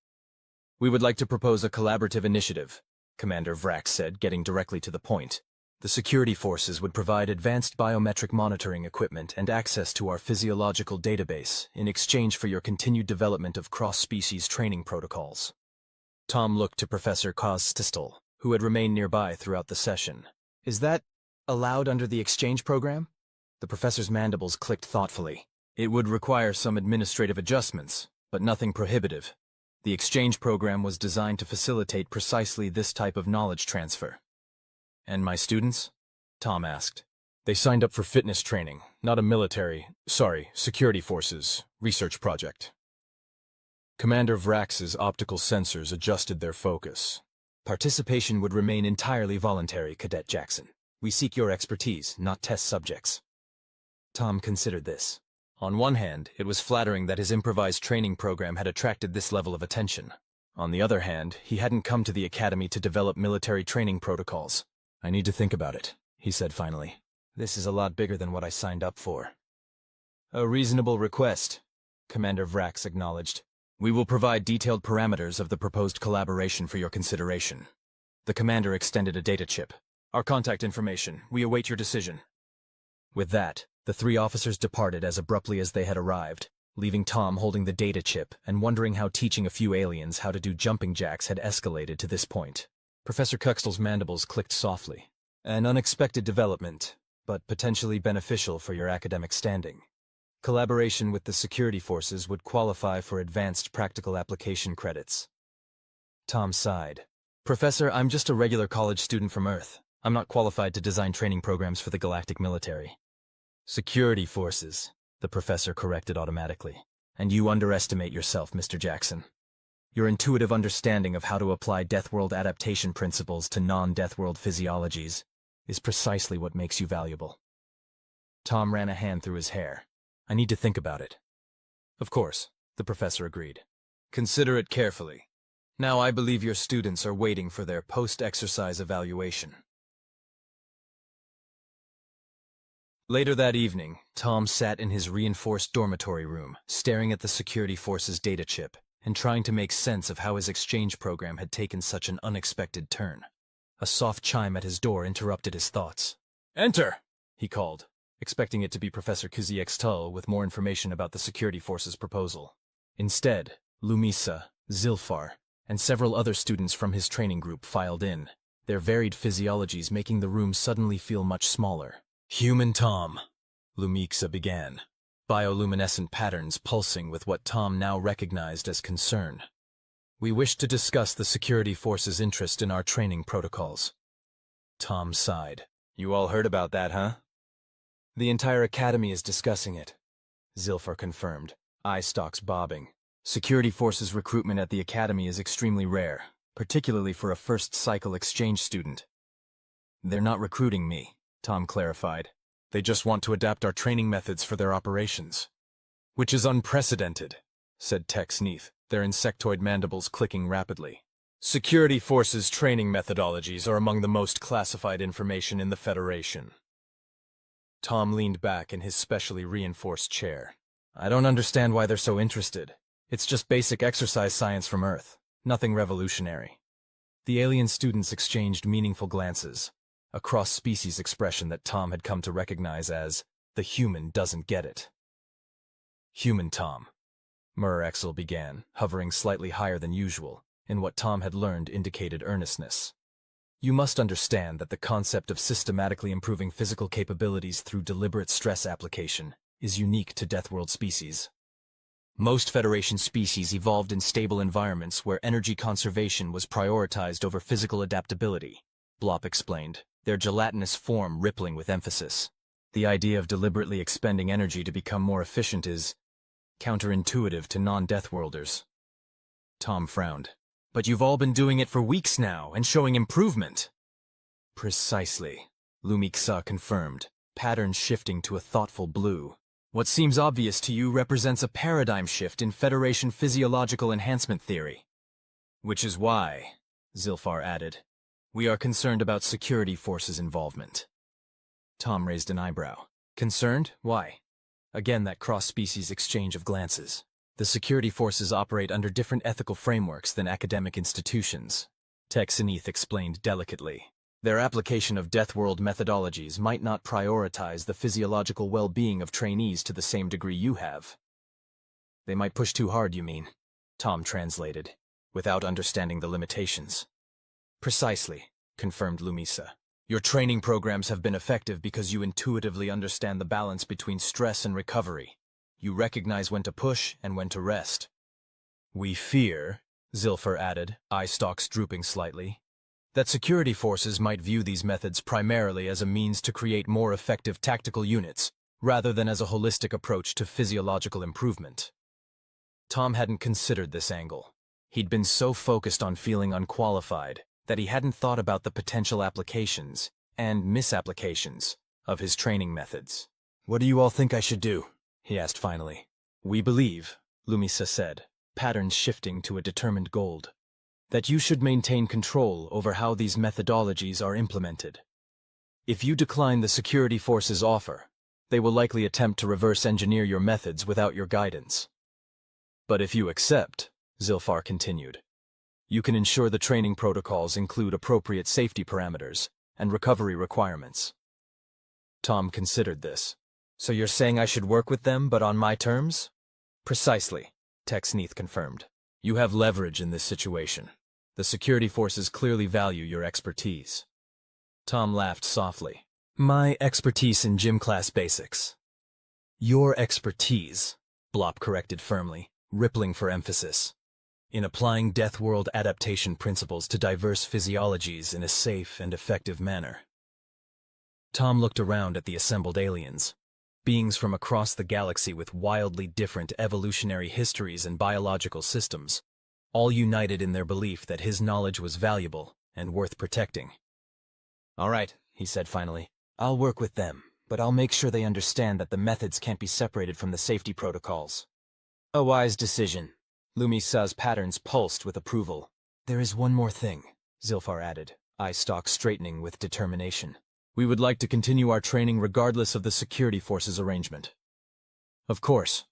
We would like to propose a collaborative initiative, Commander Vkr'lak said, getting directly to the point. The security forces would provide advanced biometric monitoring equipment and access to our physiological database in exchange for your continued development of cross-species training protocols. Tom looked to Professor Koztistel, who had remained nearby throughout the session. Is that allowed under the exchange program? The professor's mandibles clicked thoughtfully. It would require some administrative adjustments, but nothing prohibitive. The exchange program was designed to facilitate precisely this type of knowledge transfer. And my students? Tom asked. They signed up for fitness training, not a security forces research project. Commander Vkr'lak's optical sensors adjusted their focus. Participation would remain entirely voluntary, Cadet Jackson. We seek your expertise, not test subjects. Tom considered this. On one hand, it was flattering that his improvised training program had attracted this level of attention. On the other hand, he hadn't come to the academy to develop military training protocols. I need to think about it, he said finally. This is a lot bigger than what I signed up for. A reasonable request, Commander Vkr'lak acknowledged. We will provide detailed parameters of the proposed collaboration for your consideration. The commander extended a data chip. Our contact information. We await your decision. With that, the three officers departed as abruptly as they had arrived, leaving Tom holding the data chip and wondering how teaching a few aliens how to do jumping jacks had escalated to this point. Professor Cuxtel's mandibles clicked softly. An unexpected development, but potentially beneficial for your academic standing. Collaboration with the security forces would qualify for advanced practical application credits. Tom sighed. Professor, I'm just a regular college student from Earth. I'm not qualified to design training programs for the galactic military. Security forces, the professor corrected automatically. And you underestimate yourself, Mr. Jackson. Your intuitive understanding of how to apply Deathworld adaptation principles to non-Deathworld physiologies is precisely what makes you valuable. Tom ran a hand through his hair. I need to think about it. Of course, the professor agreed. Consider it carefully. Now I believe your students are waiting for their post-exercise evaluation. Later that evening, Tom sat in his reinforced dormitory room, staring at the security force's data chip, and trying to make sense of how his exchange program had taken such an unexpected turn. A soft chime at his door interrupted his thoughts. "Enter!" he called, expecting it to be Professor Kuziekstull with more information about the security force's proposal. Instead, Lumisa, Zilfar, and several other students from his training group filed in, their varied physiologies making the room suddenly feel much smaller. "Human Tom," Lumisa began, bioluminescent patterns pulsing with what Tom now recognized as concern. "We wish to discuss the security force's interest in our training protocols." Tom sighed. "You all heard about that, huh?" "The entire academy is discussing it," Zilfar confirmed, eye stalks bobbing. "Security forces recruitment at the academy is extremely rare, particularly for a first-cycle exchange student." "They're not recruiting me," Tom clarified. "They just want to adapt our training methods for their operations." "Which is unprecedented," said Tex Neath, their insectoid mandibles clicking rapidly. "Security forces' training methodologies are among the most classified information in the Federation." Tom leaned back in his specially reinforced chair. "I don't understand why they're so interested. It's just basic exercise science from Earth, nothing revolutionary." The alien students exchanged meaningful glances, a cross-species expression that Tom had come to recognize as, "the human doesn't get it." "Human Tom," Murrexel began, hovering slightly higher than usual, in what Tom had learned indicated earnestness. "You must understand that the concept of systematically improving physical capabilities through deliberate stress application is unique to Deathworld species. Most Federation species evolved in stable environments where energy conservation was prioritized over physical adaptability," Blop explained, their gelatinous form rippling with emphasis. "The idea of deliberately expending energy to become more efficient is counterintuitive to non-Deathworlders." Tom frowned. "But you've all been doing it for weeks now and showing improvement." "Precisely," Lumiksa confirmed, patterns shifting to a thoughtful blue. "What seems obvious to you represents a paradigm shift in Federation physiological enhancement theory." "Which is why," Zilfar added, "we are concerned about security forces' involvement." Tom raised an eyebrow. "Concerned? Why?" Again that cross-species exchange of glances. "The security forces operate under different ethical frameworks than academic institutions," Tex Neath explained delicately. "Their application of Deathworld methodologies might not prioritize the physiological well-being of trainees to the same degree you have." "They might push too hard, you mean," Tom translated, "without understanding the limitations." "Precisely," confirmed Lumisa. "Your training programs have been effective because you intuitively understand the balance between stress and recovery. You recognize when to push and when to rest." "We fear," Zilfar added, eye stalks drooping slightly, "that security forces might view these methods primarily as a means to create more effective tactical units, rather than as a holistic approach to physiological improvement." Tom hadn't considered this angle. He'd been so focused on feeling unqualified that he hadn't thought about the potential applications and misapplications of his training methods. "What do you all think I should do?" he asked finally. "We believe," Lumisa said, patterns shifting to a determined gold, "that you should maintain control over how these methodologies are implemented. If you decline the security forces' offer, they will likely attempt to reverse engineer your methods without your guidance. But if you accept," Zilfar continued, "you can ensure the training protocols include appropriate safety parameters and recovery requirements." Tom considered this. "So you're saying I should work with them, but on my terms?" "Precisely," Tex Neath confirmed. "You have leverage in this situation. The security forces clearly value your expertise." Tom laughed softly. "My expertise in gym class basics." "Your expertise," Blop corrected firmly, rippling for emphasis, "in applying Deathworld adaptation principles to diverse physiologies in a safe and effective manner." Tom looked around at the assembled aliens, beings from across the galaxy with wildly different evolutionary histories and biological systems, all united in their belief that his knowledge was valuable and worth protecting. "All right," he said finally, "I'll work with them, but I'll make sure they understand that the methods can't be separated from the safety protocols." A wise decision. Lumisa's patterns pulsed with approval. There is one more thing, Zilfar added, eye stalks straightening with determination. We would like to continue our training regardless of the security forces arrangement. Of course,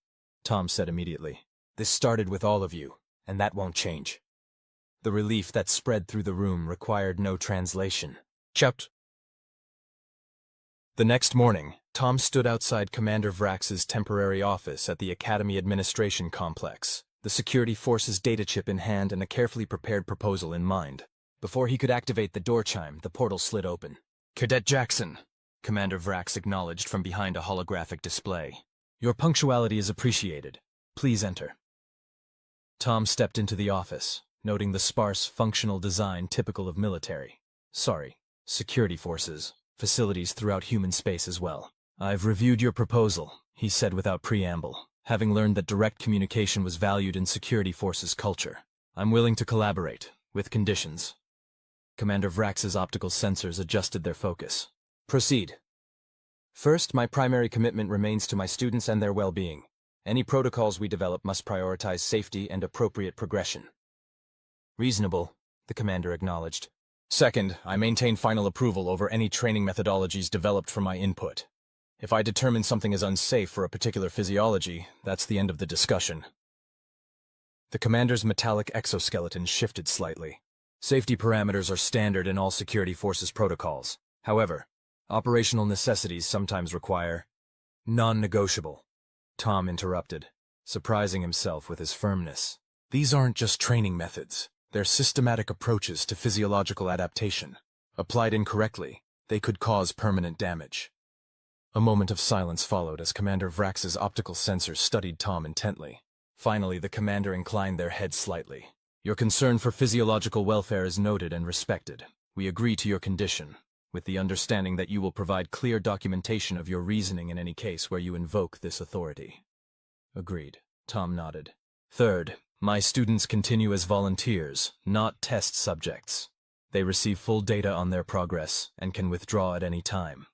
Tom said immediately. This started with all of you, and that won't change. The relief that spread through the room required no translation. Chopped. The next morning, Tom stood outside Commander Vrax's temporary office at the Academy Administration Complex, the security force's data chip in hand and a carefully prepared proposal in mind. Before he could activate the door chime, the portal slid open. Cadet Jackson, Commander Vrax acknowledged from behind a holographic display. Your punctuality is appreciated. Please enter. Tom stepped into the office, noting the sparse, functional design typical of military. Security forces. Facilities throughout human space as well. I've reviewed your proposal, he said without preamble, having learned that direct communication was valued in security forces culture. I'm willing to collaborate, with conditions. Commander Vrax's optical sensors adjusted their focus. Proceed. First, my primary commitment remains to my students and their well-being. Any protocols we develop must prioritize safety and appropriate progression. Reasonable, the commander acknowledged. Second, I maintain final approval over any training methodologies developed from my input. If I determine something is unsafe for a particular physiology, that's the end of the discussion. The commander's metallic exoskeleton shifted slightly. Safety parameters are standard in all security forces protocols. However, operational necessities sometimes require non-negotiable. Tom interrupted, surprising himself with his firmness. These aren't just training methods. They're systematic approaches to physiological adaptation. Applied incorrectly, they could cause permanent damage. A moment of silence followed as Commander Vrax's optical sensors studied Tom intently. Finally, the commander inclined their head slightly. Your concern for physiological welfare is noted and respected. We agree to your condition, with the understanding that you will provide clear documentation of your reasoning in any case where you invoke this authority. Agreed, Tom nodded. Third, my students continue as volunteers, not test subjects. They receive full data on their progress and can withdraw at any time.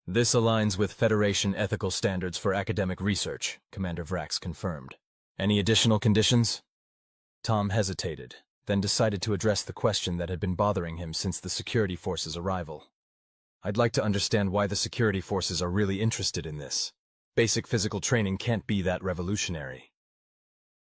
This aligns with Federation ethical standards for academic research, Commander Vrax confirmed. Any additional conditions? Tom hesitated, then decided to address the question that had been bothering him since the security forces' arrival. I'd like to understand why the security forces are really interested in this. Basic physical training can't be that revolutionary.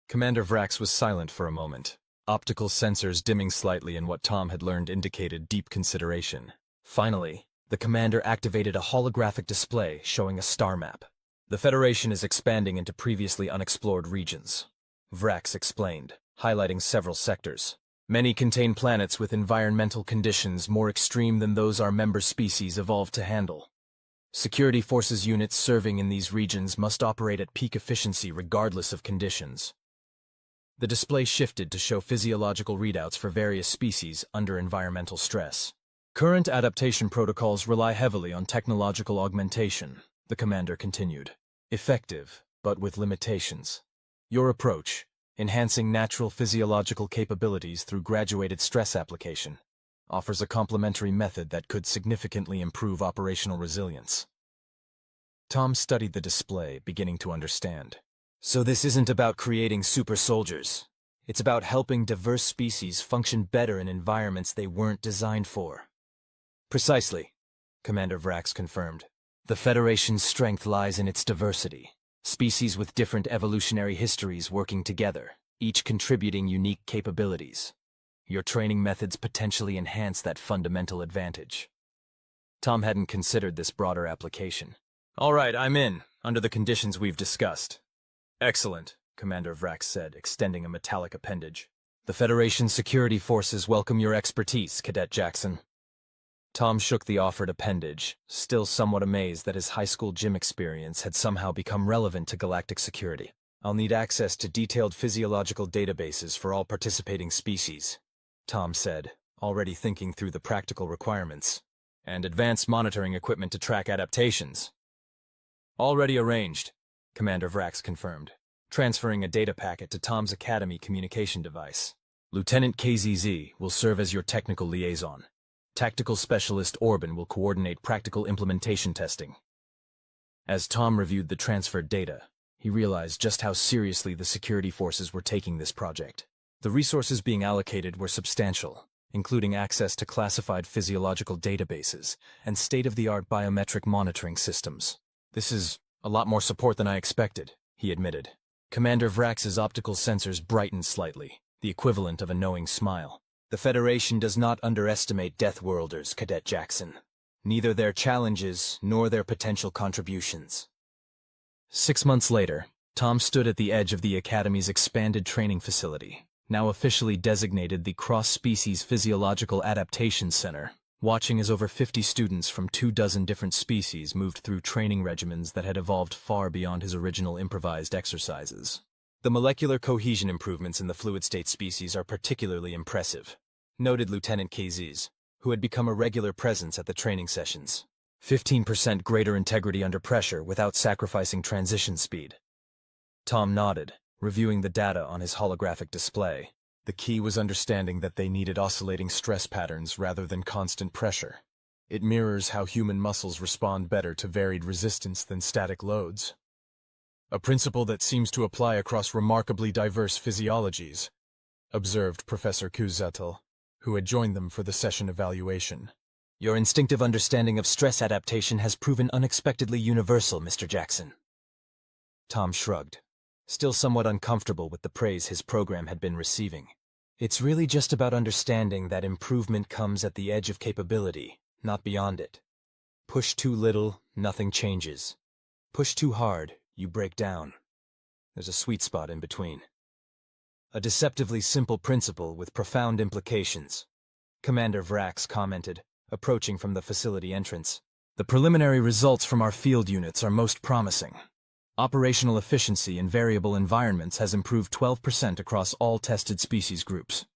Commander Vrax was silent for a moment, optical sensors dimming slightly in what Tom had learned indicated deep consideration. Finally, the commander activated a holographic display showing a star map. The Federation is expanding into previously unexplored regions, Vrax explained, highlighting several sectors. Many contain planets with environmental conditions more extreme than those our member species evolved to handle. Security forces units serving in these regions must operate at peak efficiency regardless of conditions. The display shifted to show physiological readouts for various species under environmental stress. Current adaptation protocols rely heavily on technological augmentation, the commander continued. Effective, but with limitations. Your approach, enhancing natural physiological capabilities through graduated stress application, offers a complementary method that could significantly improve operational resilience. Tom studied the display, beginning to understand. So this isn't about creating super soldiers. It's about helping diverse species function better in environments they weren't designed for. Precisely, Commander Vrax confirmed. The Federation's strength lies in its diversity. Species with different evolutionary histories working together, each contributing unique capabilities. Your training methods potentially enhance that fundamental advantage. Tom hadn't considered this broader application. All right, I'm in, under the conditions we've discussed. Excellent, Commander Vrax said, extending a metallic appendage. The Federation security forces welcome your expertise, Cadet Jackson. Tom shook the offered appendage, still somewhat amazed that his high school gym experience had somehow become relevant to galactic security. I'll need access to detailed physiological databases for all participating species, Tom said, already thinking through the practical requirements. And advanced monitoring equipment to track adaptations. Already arranged, Commander Vrax confirmed, transferring a data packet to Tom's Academy communication device. Lieutenant KZZ will serve as your technical liaison. Tactical Specialist Orban will coordinate practical implementation testing. As Tom reviewed the transferred data, He realized just how seriously the security forces were taking this project. The resources being allocated were substantial, including access to classified physiological databases and state-of-the-art biometric monitoring systems. "This is a lot more support than I expected," he admitted. Commander Vrax's optical sensors brightened slightly, the equivalent of a knowing smile. "The Federation does not underestimate Deathworlders, Cadet Jackson. Neither their challenges nor their potential contributions." 6 months later, Tom stood at the edge of the Academy's expanded training facility, now officially designated the Cross-Species Physiological Adaptation Center, watching as over 50 students from 24 different species moved through training regimens that had evolved far beyond his original improvised exercises. "The molecular cohesion improvements in the fluid state species are particularly impressive," noted Lieutenant Kazis, who had become a regular presence at the training sessions. 15% greater integrity under pressure without sacrificing transition speed. Tom nodded, reviewing the data on his holographic display. The key was understanding that they needed oscillating stress patterns rather than constant pressure. It mirrors how human muscles respond better to varied resistance than static loads. "A principle that seems to apply across remarkably diverse physiologies," observed Professor Kuzettel, who had joined them for the session evaluation. "Your instinctive understanding of stress adaptation has proven unexpectedly universal, Mr. Jackson." Tom shrugged, still somewhat uncomfortable with the praise his program had been receiving. "It's really just about understanding that improvement comes at the edge of capability, not beyond it. Push too little, nothing changes. Push too hard, you break down. There's a sweet spot in between. A deceptively simple principle with profound implications," Commander Vrax commented, approaching from the facility entrance. "The preliminary results from our field units are most promising. Operational efficiency in variable environments has improved 12% across all tested species groups."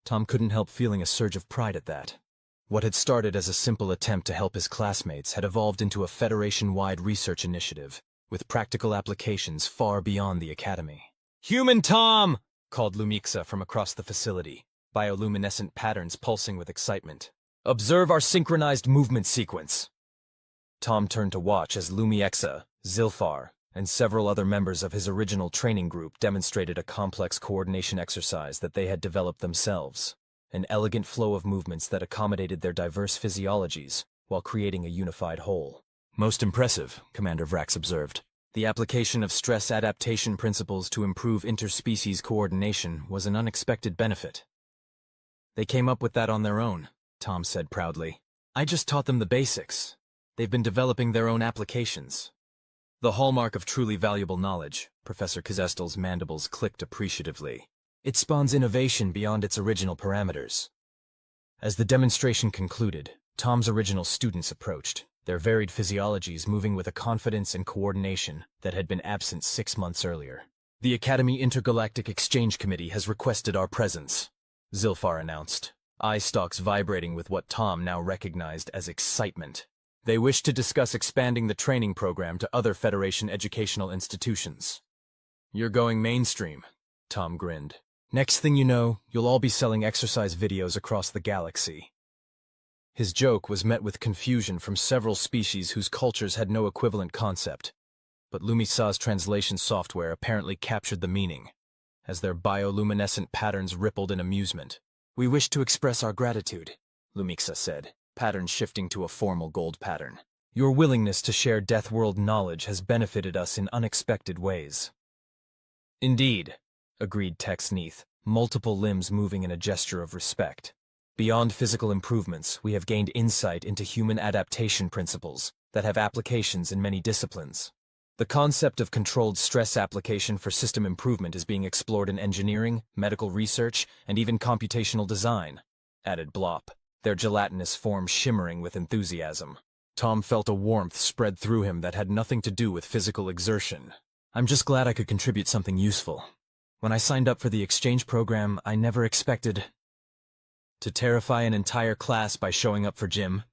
Tom couldn't help feeling a surge of pride at that. What had started as a simple attempt to help his classmates had evolved into a Federation-wide research initiative, with practical applications far beyond the Academy. "Human Tom!" called Lumixa from across the facility, bioluminescent patterns pulsing with excitement. "Observe our synchronized movement sequence." Tom turned to watch as Lumiexa, Zilfar, and several other members of his original training group demonstrated a complex coordination exercise that they had developed themselves, an elegant flow of movements that accommodated their diverse physiologies while creating a unified whole. "Most impressive," Commander Vrax observed. "The application of stress adaptation principles to improve interspecies coordination was an unexpected benefit." "They came up with that on their own," Tom said proudly. "I just taught them the basics. They've been developing their own applications." "The hallmark of truly valuable knowledge," Professor Kazestel's mandibles clicked appreciatively. "It spawns innovation beyond its original parameters." As the demonstration concluded, Tom's original students approached, their varied physiologies moving with a confidence and coordination that had been absent 6 months earlier. "The Academy Intergalactic Exchange Committee has requested our presence," Zilfar announced, eye stalks vibrating with what Tom now recognized as excitement. "They wish to discuss expanding the training program to other Federation educational institutions." "You're going mainstream," Tom grinned. "Next thing you know, you'll all be selling exercise videos across the galaxy." His joke was met with confusion from several species whose cultures had no equivalent concept, but Lumisa's translation software apparently captured the meaning, as their bioluminescent patterns rippled in amusement. "We wish to express our gratitude," Lumixa said, pattern shifting to a formal gold pattern. "Your willingness to share Deathworld knowledge has benefited us in unexpected ways." "Indeed," agreed Tex Neath, multiple limbs moving in a gesture of respect. "Beyond physical improvements, we have gained insight into human adaptation principles that have applications in many disciplines. The concept of controlled stress application for system improvement is being explored in engineering, medical research, and even computational design," added Blop, their gelatinous form shimmering with enthusiasm. Tom felt a warmth spread through him that had nothing to do with physical exertion. "I'm just glad I could contribute something useful. When I signed up for the exchange program, I never expected—" "To terrify an entire class by showing up for gym,"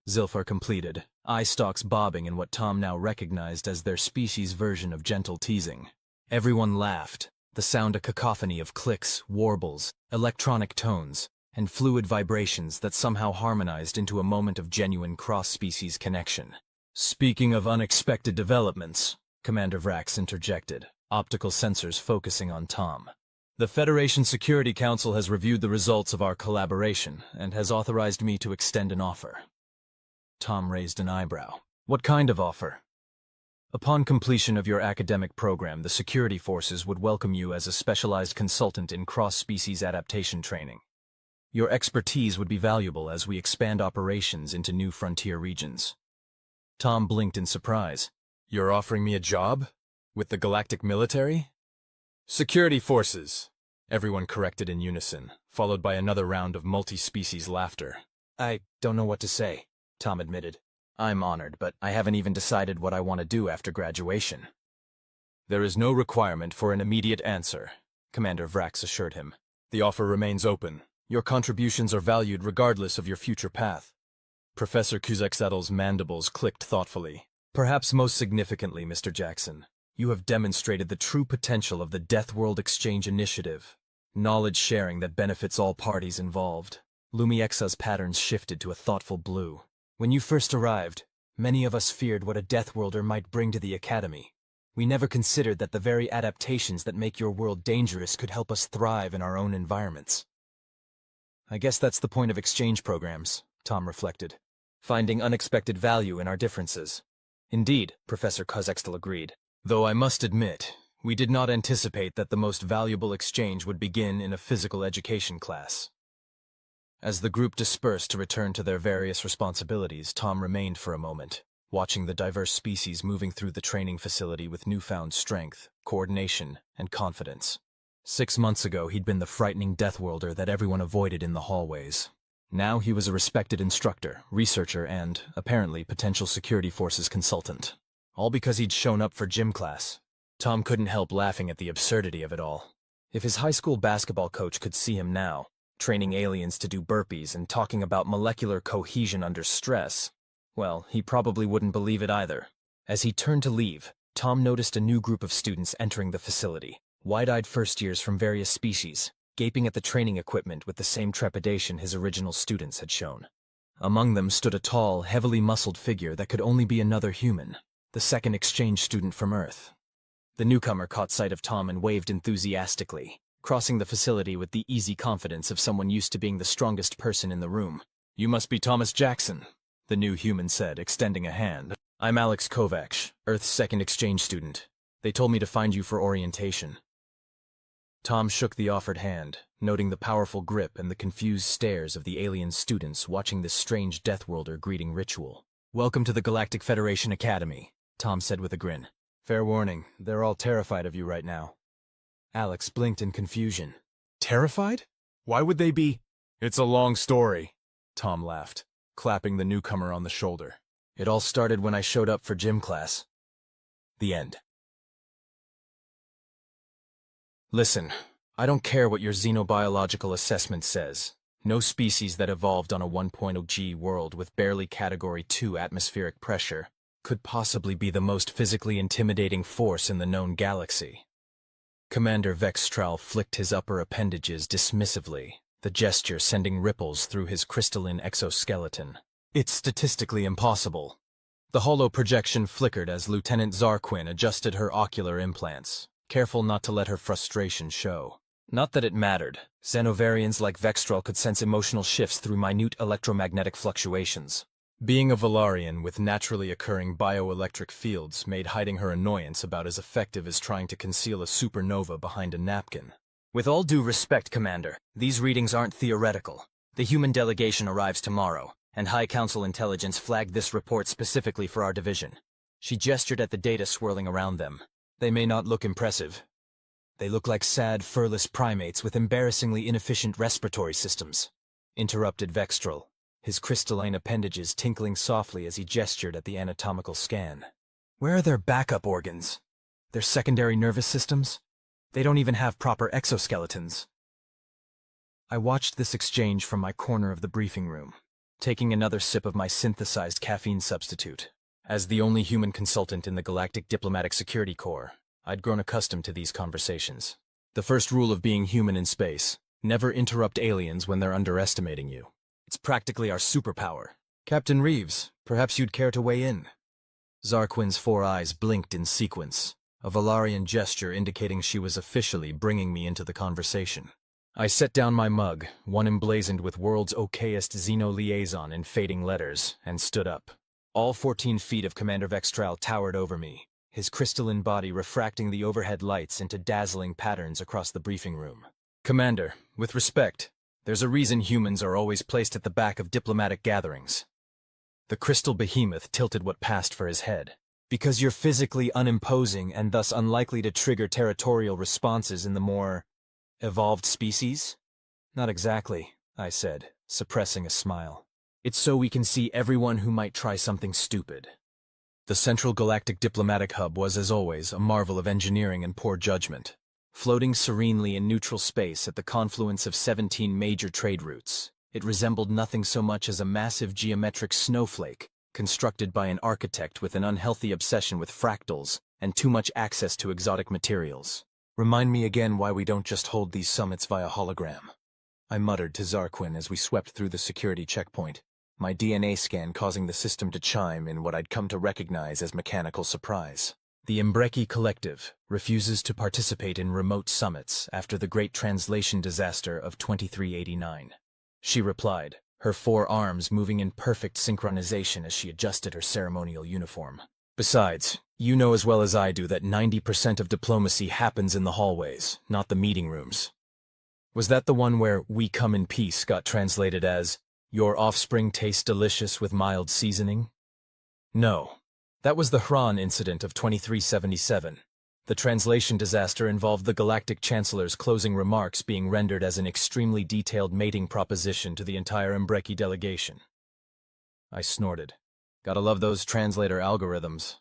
Zilfar completed, eye stalks bobbing in what Tom now recognized as their species' version of gentle teasing. Everyone laughed, the sound a cacophony of clicks, warbles, electronic tones, and fluid vibrations that somehow harmonized into a moment of genuine cross-species connection. "Speaking of unexpected developments," Commander Vrax interjected, optical sensors focusing on Tom. The Federation Security Council has reviewed the results of our collaboration and has authorized me to extend an offer. Tom raised an eyebrow. What kind of offer? Upon completion of your academic program, the security forces would welcome you as a specialized consultant in cross-species adaptation training. Your expertise would be valuable as we expand operations into new frontier regions. Tom blinked in surprise. You're offering me a job? With the galactic military? Security forces, everyone corrected in unison, followed by another round of multi-species laughter. I don't know what to say, Tom admitted. I'm honored, but I haven't even decided what I want to do after graduation. There is no requirement for an immediate answer, Commander Vrax assured him. The offer remains open. Your contributions are valued regardless of your future path. Professor Kuzexetl's mandibles clicked thoughtfully. Perhaps most significantly, Mr. Jackson, you have demonstrated the true potential of the Deathworld Exchange Initiative. Knowledge sharing that benefits all parties involved. Lumiexa's patterns shifted to a thoughtful blue. When you first arrived, many of us feared what a Deathworlder might bring to the Academy. We never considered that the very adaptations that make your world dangerous could help us thrive in our own environments. I guess that's the point of exchange programs, Tom reflected. Finding unexpected value in our differences. Indeed, Professor Kuzexetl agreed. Though I must admit, we did not anticipate that the most valuable exchange would begin in a physical education class. As the group dispersed to return to their various responsibilities, Tom remained for a moment, watching the diverse species moving through the training facility with newfound strength, coordination, and confidence. 6 months ago, he'd been the frightening Deathworlder that everyone avoided in the hallways. Now he was a respected instructor, researcher, and, apparently, potential security forces consultant. All because he'd shown up for gym class. Tom couldn't help laughing at the absurdity of it all. If his high school basketball coach could see him now, training aliens to do burpees and talking about molecular cohesion under stress, well, he probably wouldn't believe it either. As he turned to leave, Tom noticed a new group of students entering the facility, wide-eyed first-years from various species, gaping at the training equipment with the same trepidation his original students had shown. Among them stood a tall, heavily muscled figure that could only be another human, the second exchange student from Earth. The newcomer caught sight of Tom and waved enthusiastically, crossing the facility with the easy confidence of someone used to being the strongest person in the room. You must be Thomas Jackson, the new human said, extending a hand. I'm Alex Kovacs, Earth's second exchange student. They told me to find you for orientation. Tom shook the offered hand, noting the powerful grip and the confused stares of the alien students watching this strange Deathworlder greeting ritual. Welcome to the Galactic Federation Academy, Tom said with a grin. Fair warning, they're all terrified of you right now. Alex blinked in confusion. Terrified? Why would they be? It's a long story, Tom laughed, clapping the newcomer on the shoulder. It all started when I showed up for gym class. The end. Listen, I don't care what your xenobiological assessment says. No species that evolved on a 1.0 G world with barely Category 2 atmospheric pressure could possibly be the most physically intimidating force in the known galaxy. Commander Vkr'lak flicked his upper appendages dismissively, the gesture sending ripples through his crystalline exoskeleton. It's statistically impossible. The holo projection flickered as Lieutenant Zarquin adjusted her ocular implants, careful not to let her frustration show. Not that it mattered. Xenovarians like Vkr'lak could sense emotional shifts through minute electromagnetic fluctuations. Being a Valarian with naturally occurring bioelectric fields made hiding her annoyance about as effective as trying to conceal a supernova behind a napkin. With all due respect, Commander, these readings aren't theoretical. The human delegation arrives tomorrow, and High Council Intelligence flagged this report specifically for our division. She gestured at the data swirling around them. They may not look impressive. They look like sad, furless primates with embarrassingly inefficient respiratory systems, interrupted Vkr'lak, his crystalline appendages tinkling softly as he gestured at the anatomical scan. Where are their backup organs? Their secondary nervous systems? They don't even have proper exoskeletons. I watched this exchange from my corner of the briefing room, taking another sip of my synthesized caffeine substitute. As the only human consultant in the Galactic Diplomatic Security Corps, I'd grown accustomed to these conversations. The first rule of being human in space: never interrupt aliens when they're underestimating you. It's practically our superpower. Captain Reeves, perhaps you'd care to weigh in. Zarquin's 4 eyes blinked in sequence, a Valarian gesture indicating she was officially bringing me into the conversation. I set down my mug, one emblazoned with World's Okayest Xeno Liaison in fading letters, and stood up. All 14 feet of Commander Vkr'lak towered over me, his crystalline body refracting the overhead lights into dazzling patterns across the briefing room. Commander, with respect, there's a reason humans are always placed at the back of diplomatic gatherings. The crystal behemoth tilted what passed for his head. Because you're physically unimposing and thus unlikely to trigger territorial responses in the more evolved species? Not exactly, I said, suppressing a smile. It's so we can see everyone who might try something stupid. The Central Galactic Diplomatic Hub was, as always, a marvel of engineering and poor judgment. Floating serenely in neutral space at the confluence of 17 major trade routes, it resembled nothing so much as a massive geometric snowflake, constructed by an architect with an unhealthy obsession with fractals and too much access to exotic materials. Remind me again why we don't just hold these summits via hologram. I muttered to Zarquin as we swept through the security checkpoint, my DNA scan causing the system to chime in what I'd come to recognize as mechanical surprise. The Imbreki Collective refuses to participate in remote summits after the Great Translation disaster of 2389. She replied, her 4 arms moving in perfect synchronization as she adjusted her ceremonial uniform. Besides, you know as well as I do that 90% of diplomacy happens in the hallways, not the meeting rooms. Was that the one where "we come in peace" got translated as "your offspring tastes delicious with mild seasoning"? No. That was the Hran incident of 2377. The translation disaster involved the Galactic Chancellor's closing remarks being rendered as an extremely detailed mating proposition to the entire Imbreki delegation. I snorted. Gotta love those translator algorithms.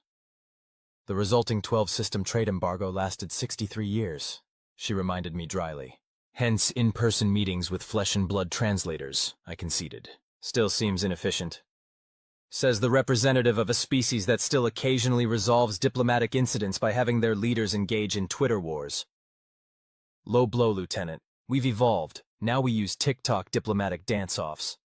The resulting 12-system trade embargo lasted 63 years, she reminded me dryly. Hence in-person meetings with flesh-and-blood translators, I conceded. Still seems inefficient. Says the representative of a species that still occasionally resolves diplomatic incidents by having their leaders engage in Twitter wars. Low blow, Lieutenant. We've evolved. Now we use TikTok diplomatic dance-offs.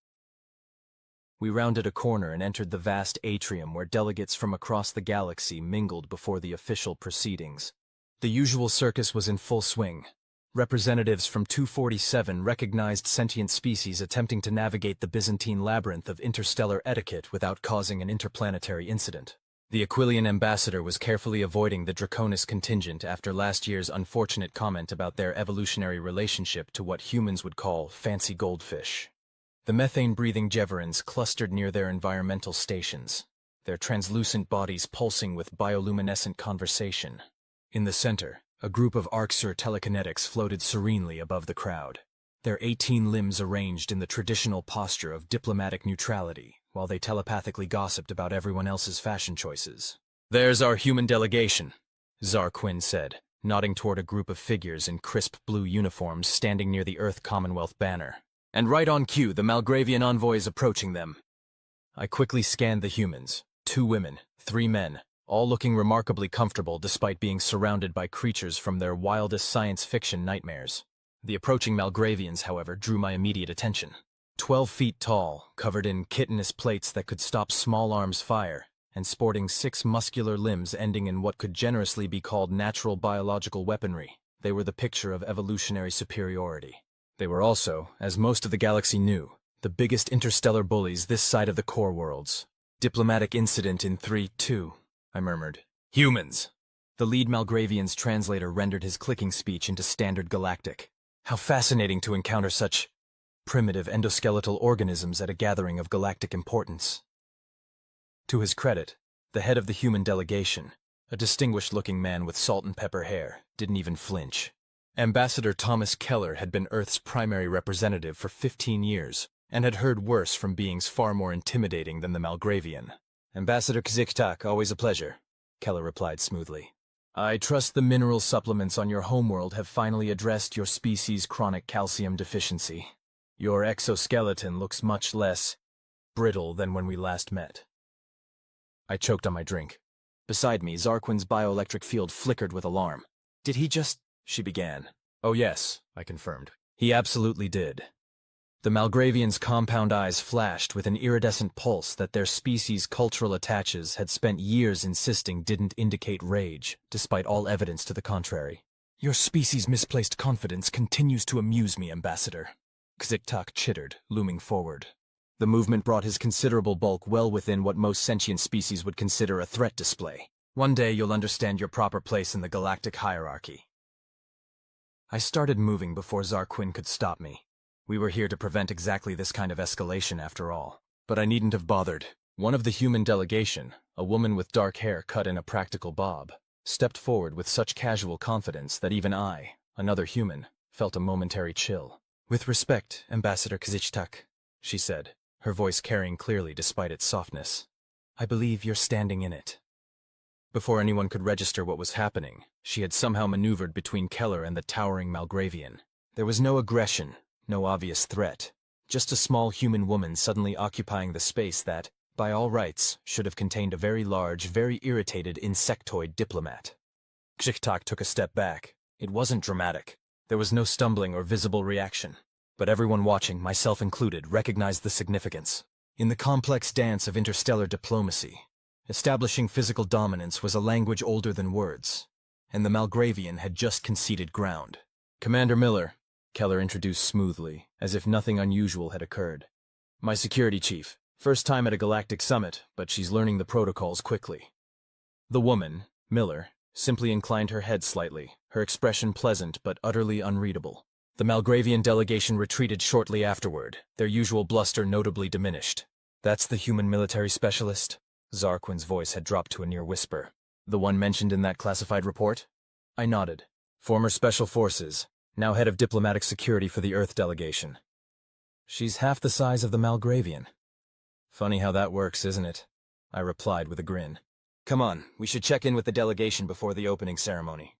We rounded a corner and entered the vast atrium where delegates from across the galaxy mingled before the official proceedings. The usual circus was in full swing. Representatives from 247 recognized sentient species attempting to navigate the Byzantine labyrinth of interstellar etiquette without causing an interplanetary incident. The Aquilian ambassador was carefully avoiding the Draconis contingent after last year's unfortunate comment about their evolutionary relationship to what humans would call fancy goldfish. The methane-breathing Jeverins clustered near their environmental stations, their translucent bodies pulsing with bioluminescent conversation. In the center, a group of Arxur telekinetics floated serenely above the crowd, their 18 limbs arranged in the traditional posture of diplomatic neutrality, while they telepathically gossiped about everyone else's fashion choices. "There's our human delegation," Zarquin said, nodding toward a group of figures in crisp blue uniforms standing near the Earth Commonwealth banner. "And right on cue, the Malgravian envoy is approaching them." I quickly scanned the humans, 2 women, 3 men, all looking remarkably comfortable despite being surrounded by creatures from their wildest science fiction nightmares. The approaching Malgravians, however, drew my immediate attention. 12 feet tall, covered in chitinous plates that could stop small arms fire, and sporting 6 muscular limbs ending in what could generously be called natural biological weaponry, they were the picture of evolutionary superiority. They were also, as most of the galaxy knew, the biggest interstellar bullies this side of the core worlds. "Diplomatic incident in 3-2. I murmured. "Humans!" The lead Malgravian's translator rendered his clicking speech into standard galactic. How fascinating to encounter such primitive endoskeletal organisms at a gathering of galactic importance. To his credit, the head of the human delegation, a distinguished-looking man with salt and pepper hair, didn't even flinch. Ambassador Thomas Keller had been Earth's primary representative for 15 years, and had heard worse from beings far more intimidating than the Malgravian. "Ambassador Kziktak, always a pleasure," Keller replied smoothly. "I trust the mineral supplements on your homeworld have finally addressed your species' chronic calcium deficiency. Your exoskeleton looks much less brittle than when we last met." I choked on my drink. Beside me, Zarquin's bioelectric field flickered with alarm. "Did he just—" she began. "Oh yes," I confirmed. "He absolutely did." The Malgravians' compound eyes flashed with an iridescent pulse that their species' cultural attaches had spent years insisting didn't indicate rage, despite all evidence to the contrary. Your species' misplaced confidence continues to amuse me, Ambassador. Vkr'lak chittered, looming forward. The movement brought his considerable bulk well within what most sentient species would consider a threat display. One day you'll understand your proper place in the galactic hierarchy. I started moving before Zarquin could stop me. We were here to prevent exactly this kind of escalation after all. But I needn't have bothered. One of the human delegation, a woman with dark hair cut in a practical bob, stepped forward with such casual confidence that even I, another human, felt a momentary chill. With respect, Ambassador Vkr'lak, she said, her voice carrying clearly despite its softness. I believe you're standing in it. Before anyone could register what was happening, she had somehow maneuvered between Keller and the towering Malgravian. There was no aggression, no obvious threat, just a small human woman suddenly occupying the space that, by all rights, should have contained a very large, very irritated insectoid diplomat. Vkr'lak took a step back. It wasn't dramatic. There was no stumbling or visible reaction. But everyone watching, myself included, recognized the significance. In the complex dance of interstellar diplomacy, establishing physical dominance was a language older than words, and the Malgravian had just conceded ground. Commander Miller, Keller introduced smoothly, as if nothing unusual had occurred. My security chief. First time at a galactic summit, but she's learning the protocols quickly. The woman, Miller, simply inclined her head slightly, her expression pleasant but utterly unreadable. The Malgravian delegation retreated shortly afterward, their usual bluster notably diminished. That's the human military specialist? Zarquin's voice had dropped to a near whisper. The one mentioned in that classified report? I nodded. Former Special Forces, now head of diplomatic security for the Earth delegation. She's half the size of the Malgravian. Funny how that works, isn't it? I replied with a grin. Come on, we should check in with the delegation before the opening ceremony.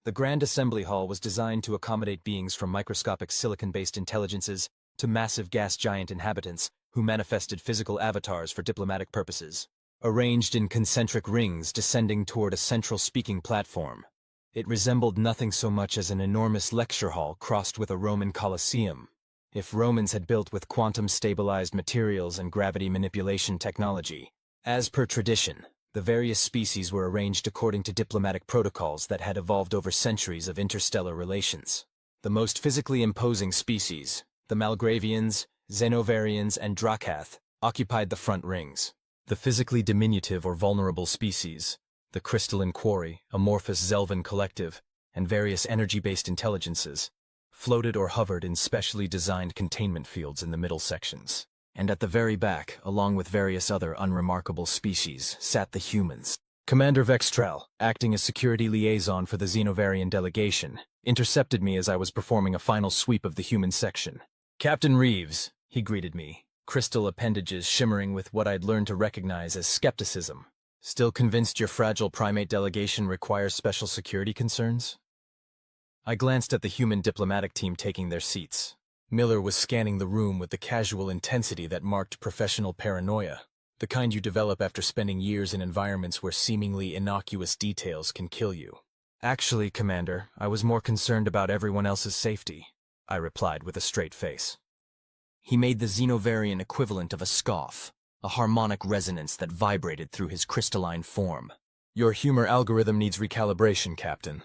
The Grand Assembly Hall was designed to accommodate beings from microscopic silicon-based intelligences to massive gas giant inhabitants who manifested physical avatars for diplomatic purposes. Arranged in concentric rings descending toward a central speaking platform, it resembled nothing so much as an enormous lecture hall crossed with a Roman Colosseum. If Romans had built with quantum-stabilized materials and gravity manipulation technology, as per tradition, the various species were arranged according to diplomatic protocols that had evolved over centuries of interstellar relations. The most physically imposing species, the Malgravians, Xenovarians, and Drakath, occupied the front rings. The physically diminutive or vulnerable species, the crystalline quarry, amorphous Zelvan collective, and various energy-based intelligences, floated or hovered in specially designed containment fields in the middle sections. And at the very back, along with various other unremarkable species, sat the humans. Commander Vkr'lak, acting as security liaison for the Xenovarian delegation, intercepted me as I was performing a final sweep of the human section. Captain Reeves, he greeted me, crystal appendages shimmering with what I'd learned to recognize as skepticism. Still convinced your fragile primate delegation requires special security concerns? I glanced at the human diplomatic team taking their seats. Miller was scanning the room with the casual intensity that marked professional paranoia, the kind you develop after spending years in environments where seemingly innocuous details can kill you. Actually, Commander, I was more concerned about everyone else's safety, I replied with a straight face. He made the Xenovarian equivalent of a scoff, a harmonic resonance that vibrated through his crystalline form. Your humor algorithm needs recalibration, Captain.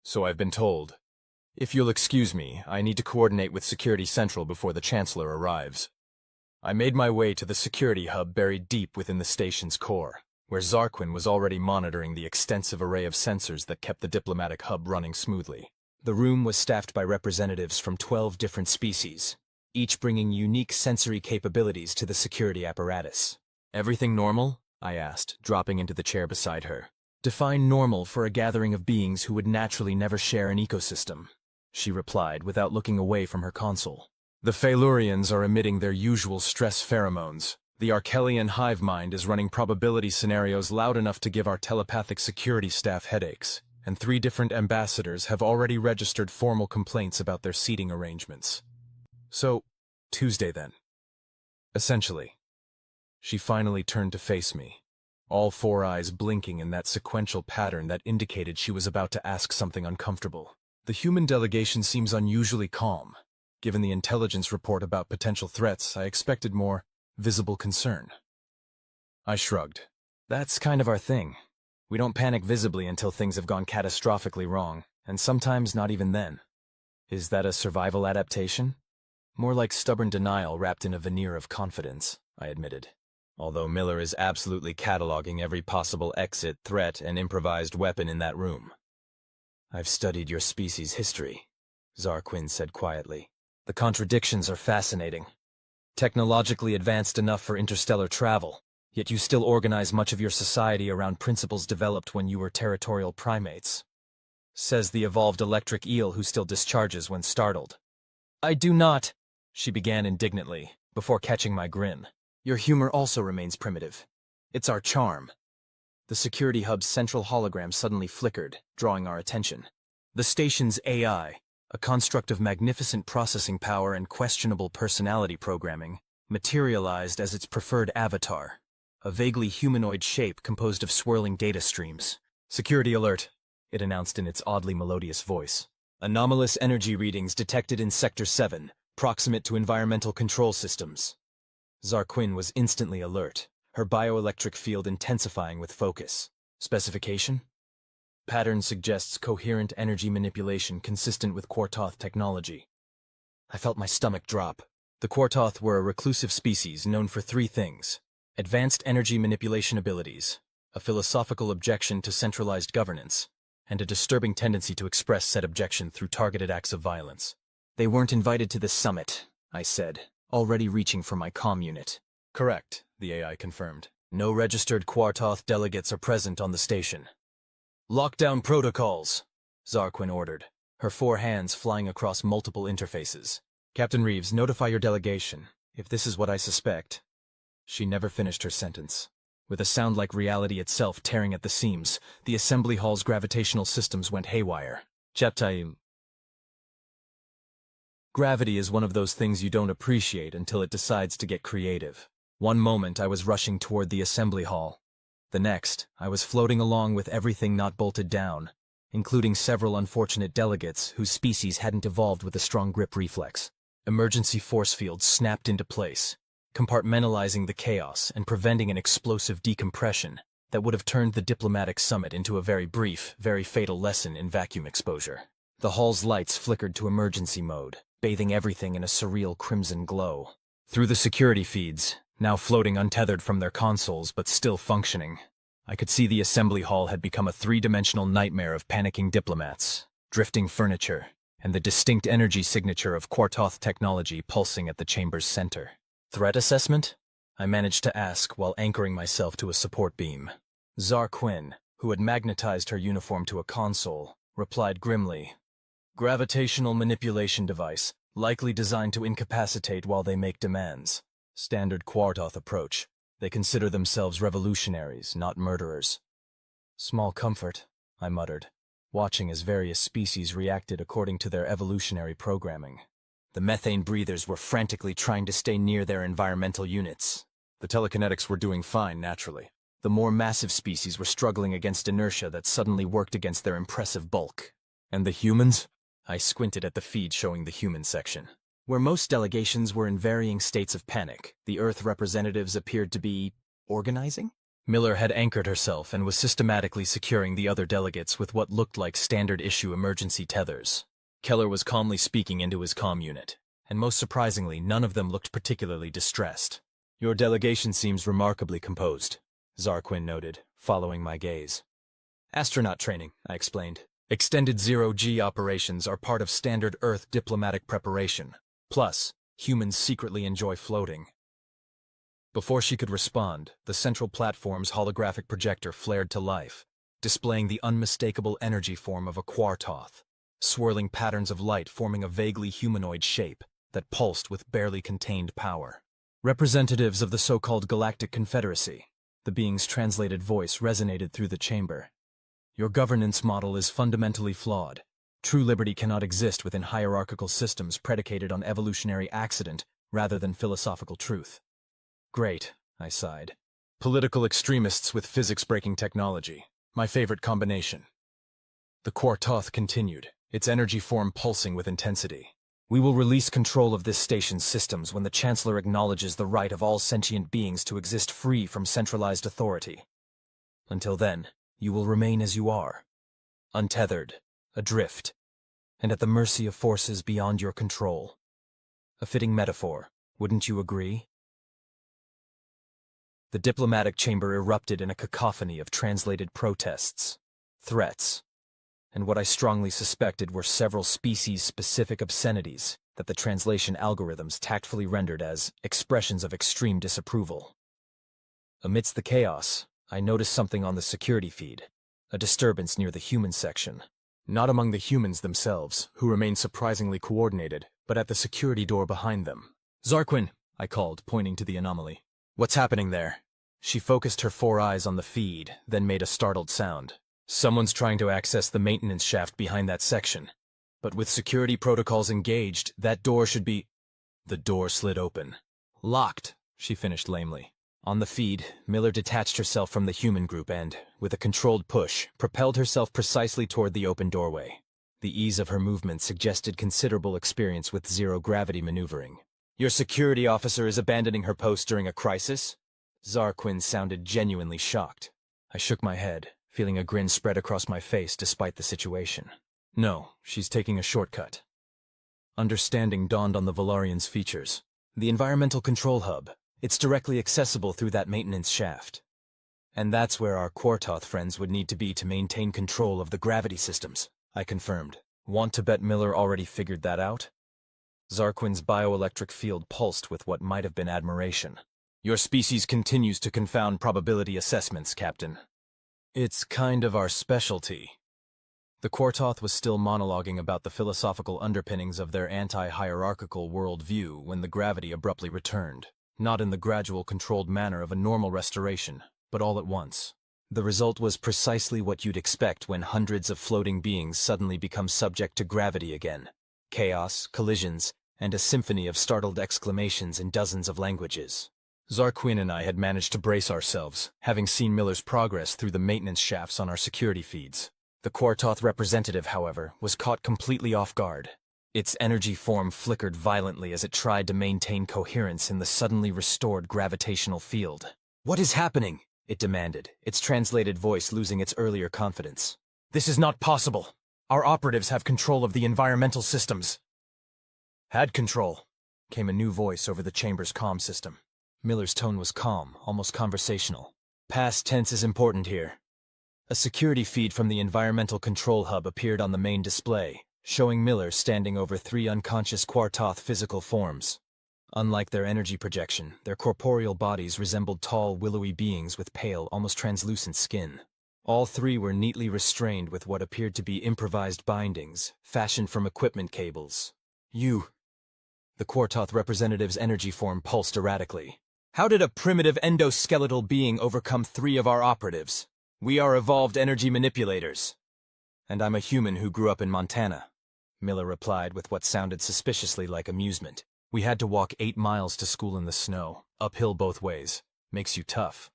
So I've been told. If you'll excuse me, I need to coordinate with Security Central before the Chancellor arrives. I made my way to the security hub buried deep within the station's core, where Zarquin was already monitoring the extensive array of sensors that kept the diplomatic hub running smoothly. The room was staffed by representatives from 12 different species, each bringing unique sensory capabilities to the security apparatus. Everything normal? I asked, dropping into the chair beside her. Define normal for a gathering of beings who would naturally never share an ecosystem, she replied without looking away from her console. The Phalurians are emitting their usual stress pheromones. The Arkelian hive mind is running probability scenarios loud enough to give our telepathic security staff headaches, and 3 different ambassadors have already registered formal complaints about their seating arrangements. So, Tuesday then. Essentially. She finally turned to face me, all 4 eyes blinking in that sequential pattern that indicated she was about to ask something uncomfortable. The human delegation seems unusually calm. Given the intelligence report about potential threats, I expected more visible concern. I shrugged. That's kind of our thing. We don't panic visibly until things have gone catastrophically wrong, and sometimes not even then. Is that a survival adaptation? More like stubborn denial wrapped in a veneer of confidence, I admitted. Although Miller is absolutely cataloging every possible exit, threat, and improvised weapon in that room. I've studied your species' history, Zar Quinn said quietly. The contradictions are fascinating. Technologically advanced enough for interstellar travel, yet you still organize much of your society around principles developed when you were territorial primates. Says the evolved electric eel who still discharges when startled. I do not, she began indignantly, before catching my grin. Your humor also remains primitive. It's our charm. The security hub's central hologram suddenly flickered, drawing our attention. The station's AI, a construct of magnificent processing power and questionable personality programming, materialized as its preferred avatar, a vaguely humanoid shape composed of swirling data streams. Security alert, it announced in its oddly melodious voice. Anomalous energy readings detected in Sector 7, proximate to environmental control systems. Zar Quinn was instantly alert, her bioelectric field intensifying with focus. Specification? Pattern suggests coherent energy manipulation consistent with Quartoth technology. I felt my stomach drop. The Quartoth were a reclusive species known for three things: advanced energy manipulation abilities, a philosophical objection to centralized governance, and a disturbing tendency to express said objection through targeted acts of violence. They weren't invited to the summit, I said, already reaching for my comm unit. Correct, the AI confirmed. No registered Quartoth delegates are present on the station. Lockdown protocols, Zar Quinn ordered, her four hands flying across multiple interfaces. Captain Reeves, notify your delegation, if this is what I suspect. She never finished her sentence. With a sound like reality itself tearing at the seams, the assembly hall's gravitational systems went haywire. Chaptai. Gravity is one of those things you don't appreciate until it decides to get creative. One moment I was rushing toward the assembly hall. The next, I was floating along with everything not bolted down, including several unfortunate delegates whose species hadn't evolved with a strong grip reflex. Emergency force fields snapped into place, compartmentalizing the chaos and preventing an explosive decompression that would have turned the diplomatic summit into a very brief, very fatal lesson in vacuum exposure. The hall's lights flickered to emergency mode, bathing everything in a surreal crimson glow. Through the security feeds, now floating untethered from their consoles but still functioning, I could see the assembly hall had become a three-dimensional nightmare of panicking diplomats, drifting furniture, and the distinct energy signature of Quartoth technology pulsing at the chamber's center. Threat assessment? I managed to ask while anchoring myself to a support beam. Zar Quinn, who had magnetized her uniform to a console, replied grimly. Gravitational manipulation device, likely designed to incapacitate while they make demands. Standard Quartoth approach. They consider themselves revolutionaries, not murderers. Small comfort, I muttered, watching as various species reacted according to their evolutionary programming. The methane breathers were frantically trying to stay near their environmental units. The telekinetics were doing fine, naturally. The more massive species were struggling against inertia that suddenly worked against their impressive bulk. And the humans? I squinted at the feed showing the human section. Where most delegations were in varying states of panic, the Earth representatives appeared to be organizing? Miller had anchored herself and was systematically securing the other delegates with what looked like standard-issue emergency tethers. Keller was calmly speaking into his comm unit, and most surprisingly, none of them looked particularly distressed. Your delegation seems remarkably composed, Zar Quinn noted, following my gaze. Astronaut training, I explained. Extended zero-G operations are part of standard Earth diplomatic preparation. Plus, humans secretly enjoy floating. Before she could respond, the central platform's holographic projector flared to life, displaying the unmistakable energy form of a Quartoth, swirling patterns of light forming a vaguely humanoid shape that pulsed with barely contained power. Representatives of the so-called Galactic Confederacy, the being's translated voice resonated through the chamber. Your governance model is fundamentally flawed. True liberty cannot exist within hierarchical systems predicated on evolutionary accident rather than philosophical truth. Great, I sighed. Political extremists with physics-breaking technology. My favorite combination. The Quartoth continued, its energy form pulsing with intensity. We will release control of this station's systems when the Chancellor acknowledges the right of all sentient beings to exist free from centralized authority. Until then, you will remain as you are, untethered, adrift, and at the mercy of forces beyond your control. A fitting metaphor, wouldn't you agree? The diplomatic chamber erupted in a cacophony of translated protests, threats, and what I strongly suspected were several species-specific obscenities that the translation algorithms tactfully rendered as expressions of extreme disapproval. Amidst the chaos, I noticed something on the security feed, a disturbance near the human section. Not among the humans themselves, who remained surprisingly coordinated, but at the security door behind them. "Zarquin," I called, pointing to the anomaly. "What's happening there?" She focused her 4 eyes on the feed, then made a startled sound. "Someone's trying to access the maintenance shaft behind that section. But with security protocols engaged, that door should be—" The door slid open. "Locked," she finished lamely. On the feed, Miller detached herself from the human group and, with a controlled push, propelled herself precisely toward the open doorway. The ease of her movement suggested considerable experience with zero-gravity maneuvering. "Your security officer is abandoning her post during a crisis?" Zarquin sounded genuinely shocked. I shook my head, feeling a grin spread across my face despite the situation. "No, she's taking a shortcut." Understanding dawned on the Valarian's features. "The environmental control hub. It's directly accessible through that maintenance shaft. And that's where our Quartoth friends would need to be to maintain control of the gravity systems," I confirmed. "Want to bet Miller already figured that out?" Zarquin's bioelectric field pulsed with what might have been admiration. "Your species continues to confound probability assessments, Captain. It's kind of our specialty." The Quartoth was still monologuing about the philosophical underpinnings of their anti-hierarchical worldview when the gravity abruptly returned, not in the gradual, controlled manner of a normal restoration, but all at once. The result was precisely what you'd expect when hundreds of floating beings suddenly become subject to gravity again. Chaos, collisions, and a symphony of startled exclamations in dozens of languages. Zarquin and I had managed to brace ourselves, having seen Miller's progress through the maintenance shafts on our security feeds. The Quartoth representative, however, was caught completely off guard. Its energy form flickered violently as it tried to maintain coherence in the suddenly restored gravitational field. "What is happening?" it demanded, its translated voice losing its earlier confidence. "This is not possible. Our operatives have control of the environmental systems." "Had control," came a new voice over the chamber's comm system. Miller's tone was calm, almost conversational. "Past tense is important here." A security feed from the environmental control hub appeared on the main display, showing Miller standing over 3 unconscious Quartoth physical forms. Unlike their energy projection, their corporeal bodies resembled tall, willowy beings with pale, almost translucent skin. All 3 were neatly restrained with what appeared to be improvised bindings, fashioned from equipment cables. "You—" The Quartoth representative's energy form pulsed erratically. "How did a primitive endoskeletal being overcome 3 of our operatives? We are evolved energy manipulators." "And I'm a human who grew up in Montana," Miller replied with what sounded suspiciously like amusement. "We had to walk 8 miles to school in the snow, uphill both ways. Makes you tough."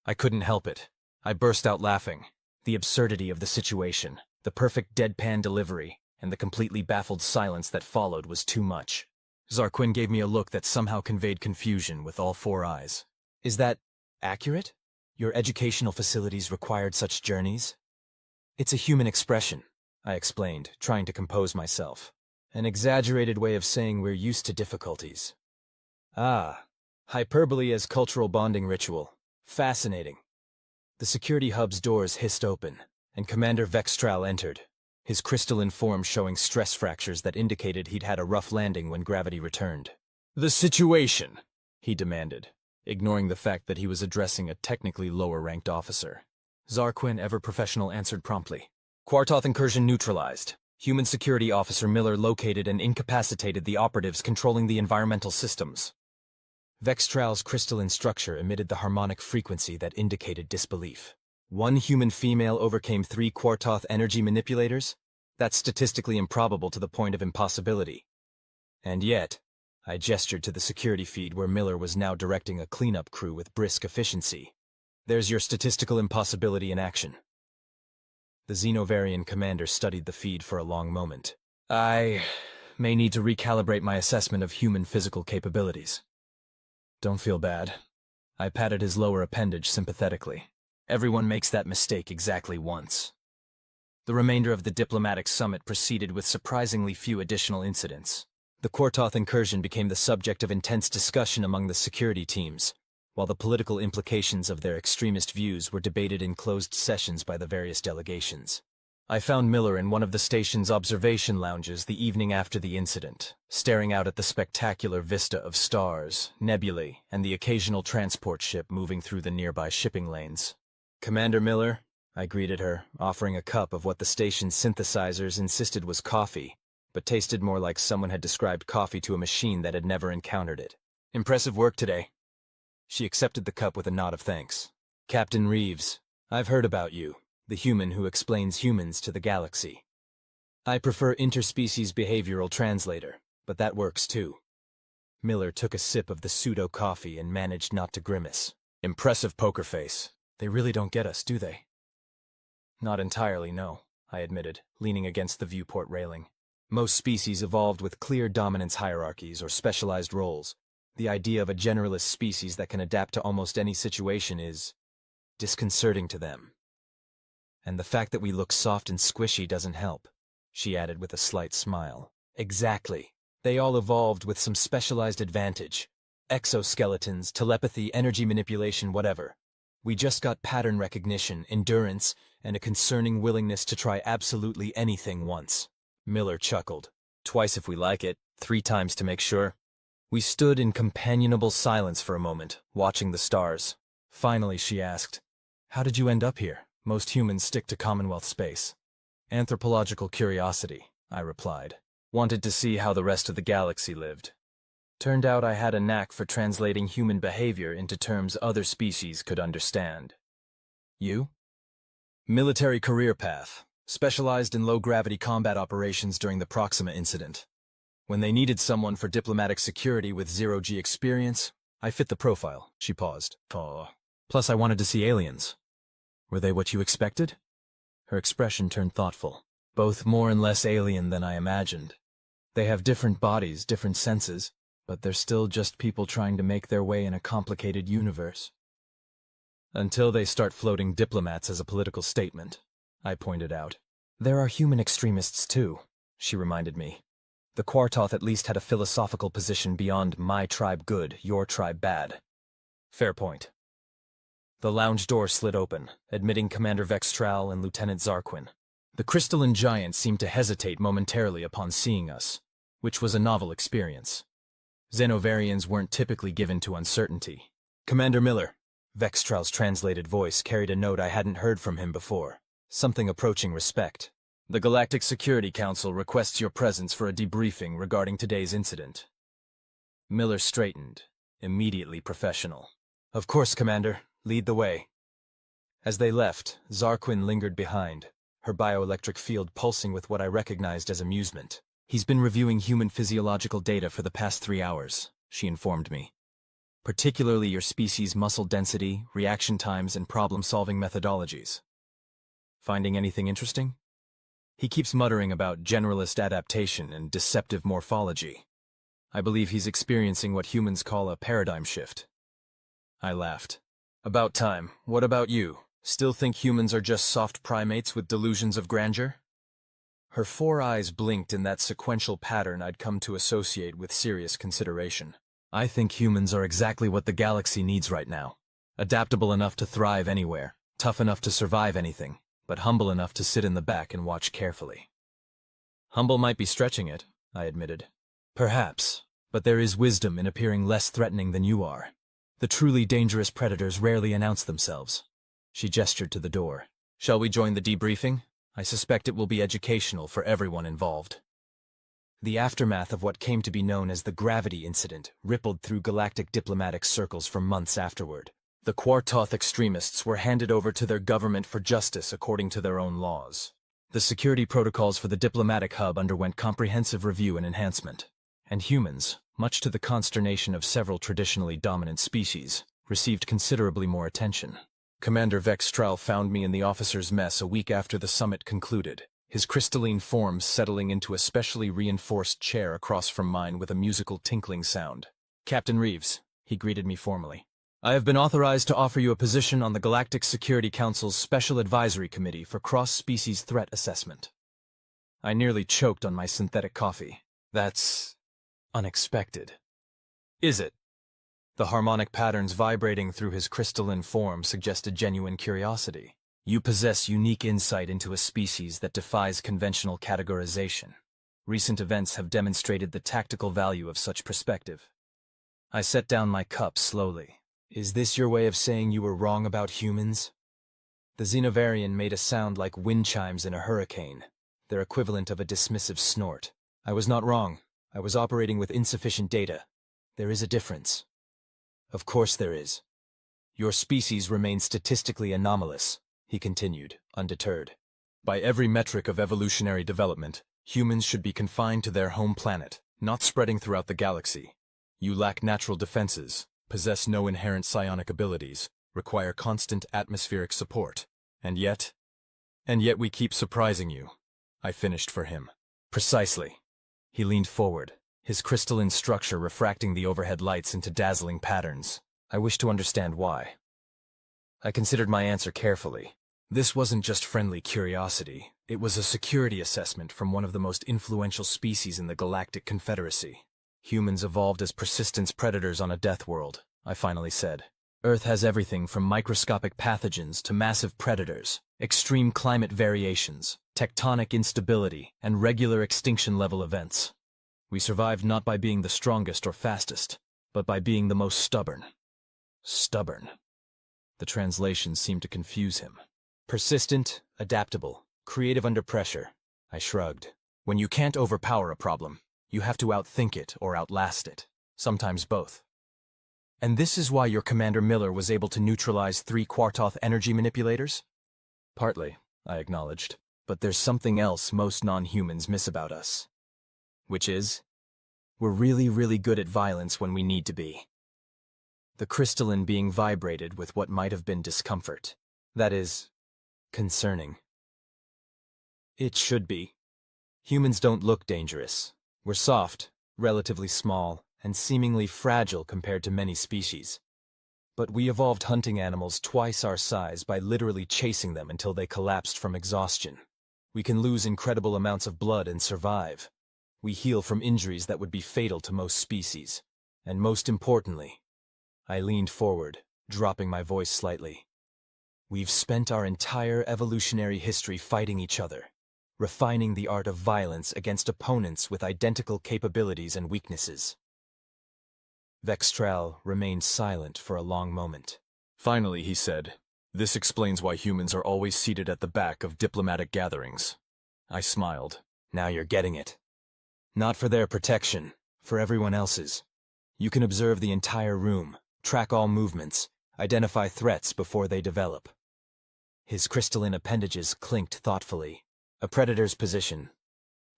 I couldn't help it. I burst out laughing. The absurdity of the situation, the perfect deadpan delivery, and the completely baffled silence that followed was too much. Zarquin gave me a look that somehow conveyed confusion with all 4 eyes. "Is that accurate? Your educational facilities required such journeys?" "It's a human expression," I explained, trying to compose myself. "An exaggerated way of saying we're used to difficulties." "Ah, hyperbole as cultural bonding ritual. Fascinating." The security hub's doors hissed open, and Commander Vkr'lak entered, his crystalline form showing stress fractures that indicated he'd had a rough landing when gravity returned. "The situation?" he demanded, ignoring the fact that he was addressing a technically lower-ranked officer. Zarquin, ever professional, answered promptly. "Quartoth incursion neutralized. Human security officer Miller located and incapacitated the operatives controlling the environmental systems." Vkr'lak's crystalline structure emitted the harmonic frequency that indicated disbelief. 1 human female overcame 3 Quartoth energy manipulators? That's statistically improbable to the point of impossibility. And yet, I gestured to the security feed where Miller was now directing a cleanup crew with brisk efficiency. "There's your statistical impossibility in action." The Xenovarian commander studied the feed for a long moment. I may need to recalibrate my assessment of human physical capabilities. Don't feel bad. I patted his lower appendage sympathetically. Everyone makes that mistake exactly once. The remainder of the diplomatic summit proceeded with surprisingly few additional incidents. The Quartoth incursion became the subject of intense discussion among the security teams, while the political implications of their extremist views were debated in closed sessions by the various delegations. I found Miller in one of the station's observation lounges the evening after the incident, staring out at the spectacular vista of stars, nebulae, and the occasional transport ship moving through the nearby shipping lanes. "Commander Miller," I greeted her, offering a cup of what the station's synthesizers insisted was coffee, but tasted more like someone had described coffee to a machine that had never encountered it. "Impressive work today." She accepted the cup with a nod of thanks. "Captain Reeves, I've heard about you. The human who explains humans to the galaxy. I prefer interspecies behavioral translator, but that works too." Miller took a sip of the pseudo-coffee and managed not to grimace. "Impressive poker face. They really don't get us, do they?" "Not entirely, no," I admitted, leaning against the viewport railing. "Most species evolved with clear dominance hierarchies or specialized roles. The idea of a generalist species that can adapt to almost any situation is disconcerting to them. And the fact that we look soft and squishy doesn't help," she added with a slight smile. "Exactly. They all evolved with some specialized advantage. Exoskeletons, telepathy, energy manipulation, whatever. We just got pattern recognition, endurance, and a concerning willingness to try absolutely anything once." Miller chuckled. "Twice if we like it, 3 times to make sure." We stood in companionable silence for a moment, watching the stars. Finally, she asked, "How did you end up here? Most humans stick to Commonwealth space." "Anthropological curiosity," I replied. "Wanted to see how the rest of the galaxy lived. Turned out I had a knack for translating human behavior into terms other species could understand." "You?" "Military career path. Specialized in low-gravity combat operations during the Proxima incident. When they needed someone for diplomatic security with zero-G experience, I fit the profile." She paused. "Plus I wanted to see aliens." "Were they what you expected?" Her expression turned thoughtful. "Both more and less alien than I imagined. They have different bodies, different senses, but they're still just people trying to make their way in a complicated universe." "Until they start floating diplomats as a political statement," I pointed out. "There are human extremists too," she reminded me. "The Quartoth at least had a philosophical position beyond my tribe good, your tribe bad." "Fair point." The lounge door slid open, admitting Commander Vkr'lak and Lieutenant Zarquin. The crystalline giant seemed to hesitate momentarily upon seeing us, which was a novel experience. Xenovarians weren't typically given to uncertainty. "Commander Miller," Vkr'lak's translated voice carried a note I hadn't heard from him before, something approaching respect. "The Galactic Security Council requests your presence for a debriefing regarding today's incident." Miller straightened, immediately professional. "Of course, Commander. Lead the way." As they left, Zarquin lingered behind, her bioelectric field pulsing with what I recognized as amusement. "He's been reviewing human physiological data for the past 3 hours, she informed me. "Particularly your species' muscle density, reaction times, and problem-solving methodologies." "Finding anything interesting?" "He keeps muttering about generalist adaptation and deceptive morphology. I believe he's experiencing what humans call a paradigm shift." I laughed. "About time. What about you? Still think humans are just soft primates with delusions of grandeur?" Her 4 eyes blinked in that sequential pattern I'd come to associate with serious consideration. "I think humans are exactly what the galaxy needs right now. Adaptable enough to thrive anywhere, tough enough to survive anything, but humble enough to sit in the back and watch carefully." "Humble might be stretching it," I admitted. "Perhaps, but there is wisdom in appearing less threatening than you are. The truly dangerous predators rarely announce themselves." She gestured to the door. "Shall we join the debriefing? I suspect it will be educational for everyone involved." The aftermath of what came to be known as the gravity incident rippled through galactic diplomatic circles for months afterward. The Quartoth extremists were handed over to their government for justice according to their own laws. The security protocols for the diplomatic hub underwent comprehensive review and enhancement. And humans, much to the consternation of several traditionally dominant species, received considerably more attention. Commander Vkr'lak found me in the officers' mess a week after the summit concluded, his crystalline form settling into a specially reinforced chair across from mine with a musical tinkling sound. "Captain Reeves," he greeted me formally. "I have been authorized to offer you a position on the Galactic Security Council's Special Advisory Committee for Cross-Species Threat Assessment." I nearly choked on my synthetic coffee. That's unexpected. Is it? The harmonic patterns vibrating through his crystalline form suggested genuine curiosity. "You possess unique insight into a species that defies conventional categorization. Recent events have demonstrated the tactical value of such perspective." I set down my cup slowly. "Is this your way of saying you were wrong about humans?" The Xenovarian made a sound like wind chimes in a hurricane, their equivalent of a dismissive snort. "I was not wrong. I was operating with insufficient data. There is a difference." "Of course there is. Your species remains statistically anomalous," he continued, undeterred. "By every metric of evolutionary development, humans should be confined to their home planet, not spreading throughout the galaxy. You lack natural defenses, possess no inherent psionic abilities, require constant atmospheric support. And yet we keep surprising you," I finished for him. "Precisely." He leaned forward, his crystalline structure refracting the overhead lights into dazzling patterns. I wished to understand why. I considered my answer carefully. This wasn't just friendly curiosity. It was a security assessment from one of the most influential species in the Galactic Confederacy. "Humans evolved as persistence predators on a death world," I finally said. "Earth has everything from microscopic pathogens to massive predators, extreme climate variations, tectonic instability, and regular extinction-level events. We survived not by being the strongest or fastest, but by being the most stubborn." Stubborn. The translation seemed to confuse him. "Persistent, adaptable, creative under pressure," I shrugged. "When you can't overpower a problem, you have to outthink it or outlast it. Sometimes both." "And this is why your Commander Miller was able to neutralize 3 Quartoth energy manipulators?" "Partly," I acknowledged. "But there's something else most non-humans miss about us." "Which is?" "We're really, really good at violence when we need to be." The crystalline being vibrated with what might have been discomfort. "That is concerning." "It should be. Humans don't look dangerous. We're soft, relatively small, and seemingly fragile compared to many species. But we evolved hunting animals twice our size by literally chasing them until they collapsed from exhaustion. We can lose incredible amounts of blood and survive. We heal from injuries that would be fatal to most species. And most importantly," I leaned forward, dropping my voice slightly, "we've spent our entire evolutionary history fighting each other, refining the art of violence against opponents with identical capabilities and weaknesses." Vkr'lak remained silent for a long moment. Finally, he said, "This explains why humans are always seated at the back of diplomatic gatherings." I smiled. "Now you're getting it. Not for their protection, for everyone else's. You can observe the entire room, track all movements, identify threats before they develop." His crystalline appendages clinked thoughtfully. "A predator's position."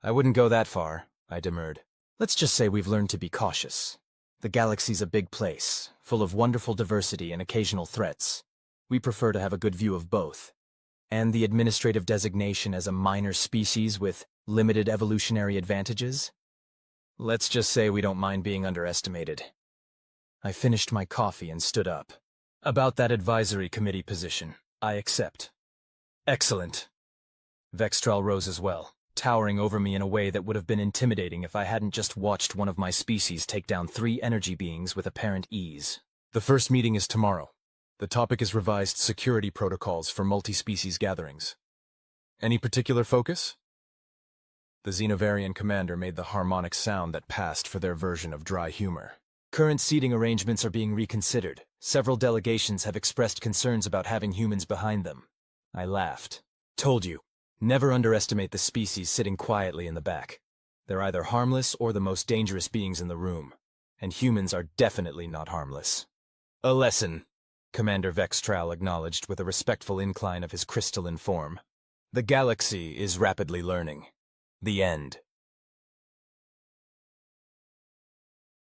"I wouldn't go that far," I demurred. "Let's just say we've learned to be cautious. The galaxy's a big place, full of wonderful diversity and occasional threats. We prefer to have a good view of both. And the administrative designation as a minor species with limited evolutionary advantages? Let's just say we don't mind being underestimated." I finished my coffee and stood up. "About that advisory committee position, I accept." "Excellent." Vkr'lak rose as well, towering over me in a way that would have been intimidating if I hadn't just watched one of my species take down 3 energy beings with apparent ease. "The first meeting is tomorrow. The topic is revised security protocols for multi-species gatherings. Any particular focus?" The Xenovarian commander made the harmonic sound that passed for their version of dry humor. "Current seating arrangements are being reconsidered. Several delegations have expressed concerns about having humans behind them." I laughed. "Told you. Never underestimate the species sitting quietly in the back. They're either harmless or the most dangerous beings in the room. And humans are definitely not harmless." "A lesson," Commander Vkr'lak acknowledged with a respectful incline of his crystalline form. "The galaxy is rapidly learning. The end."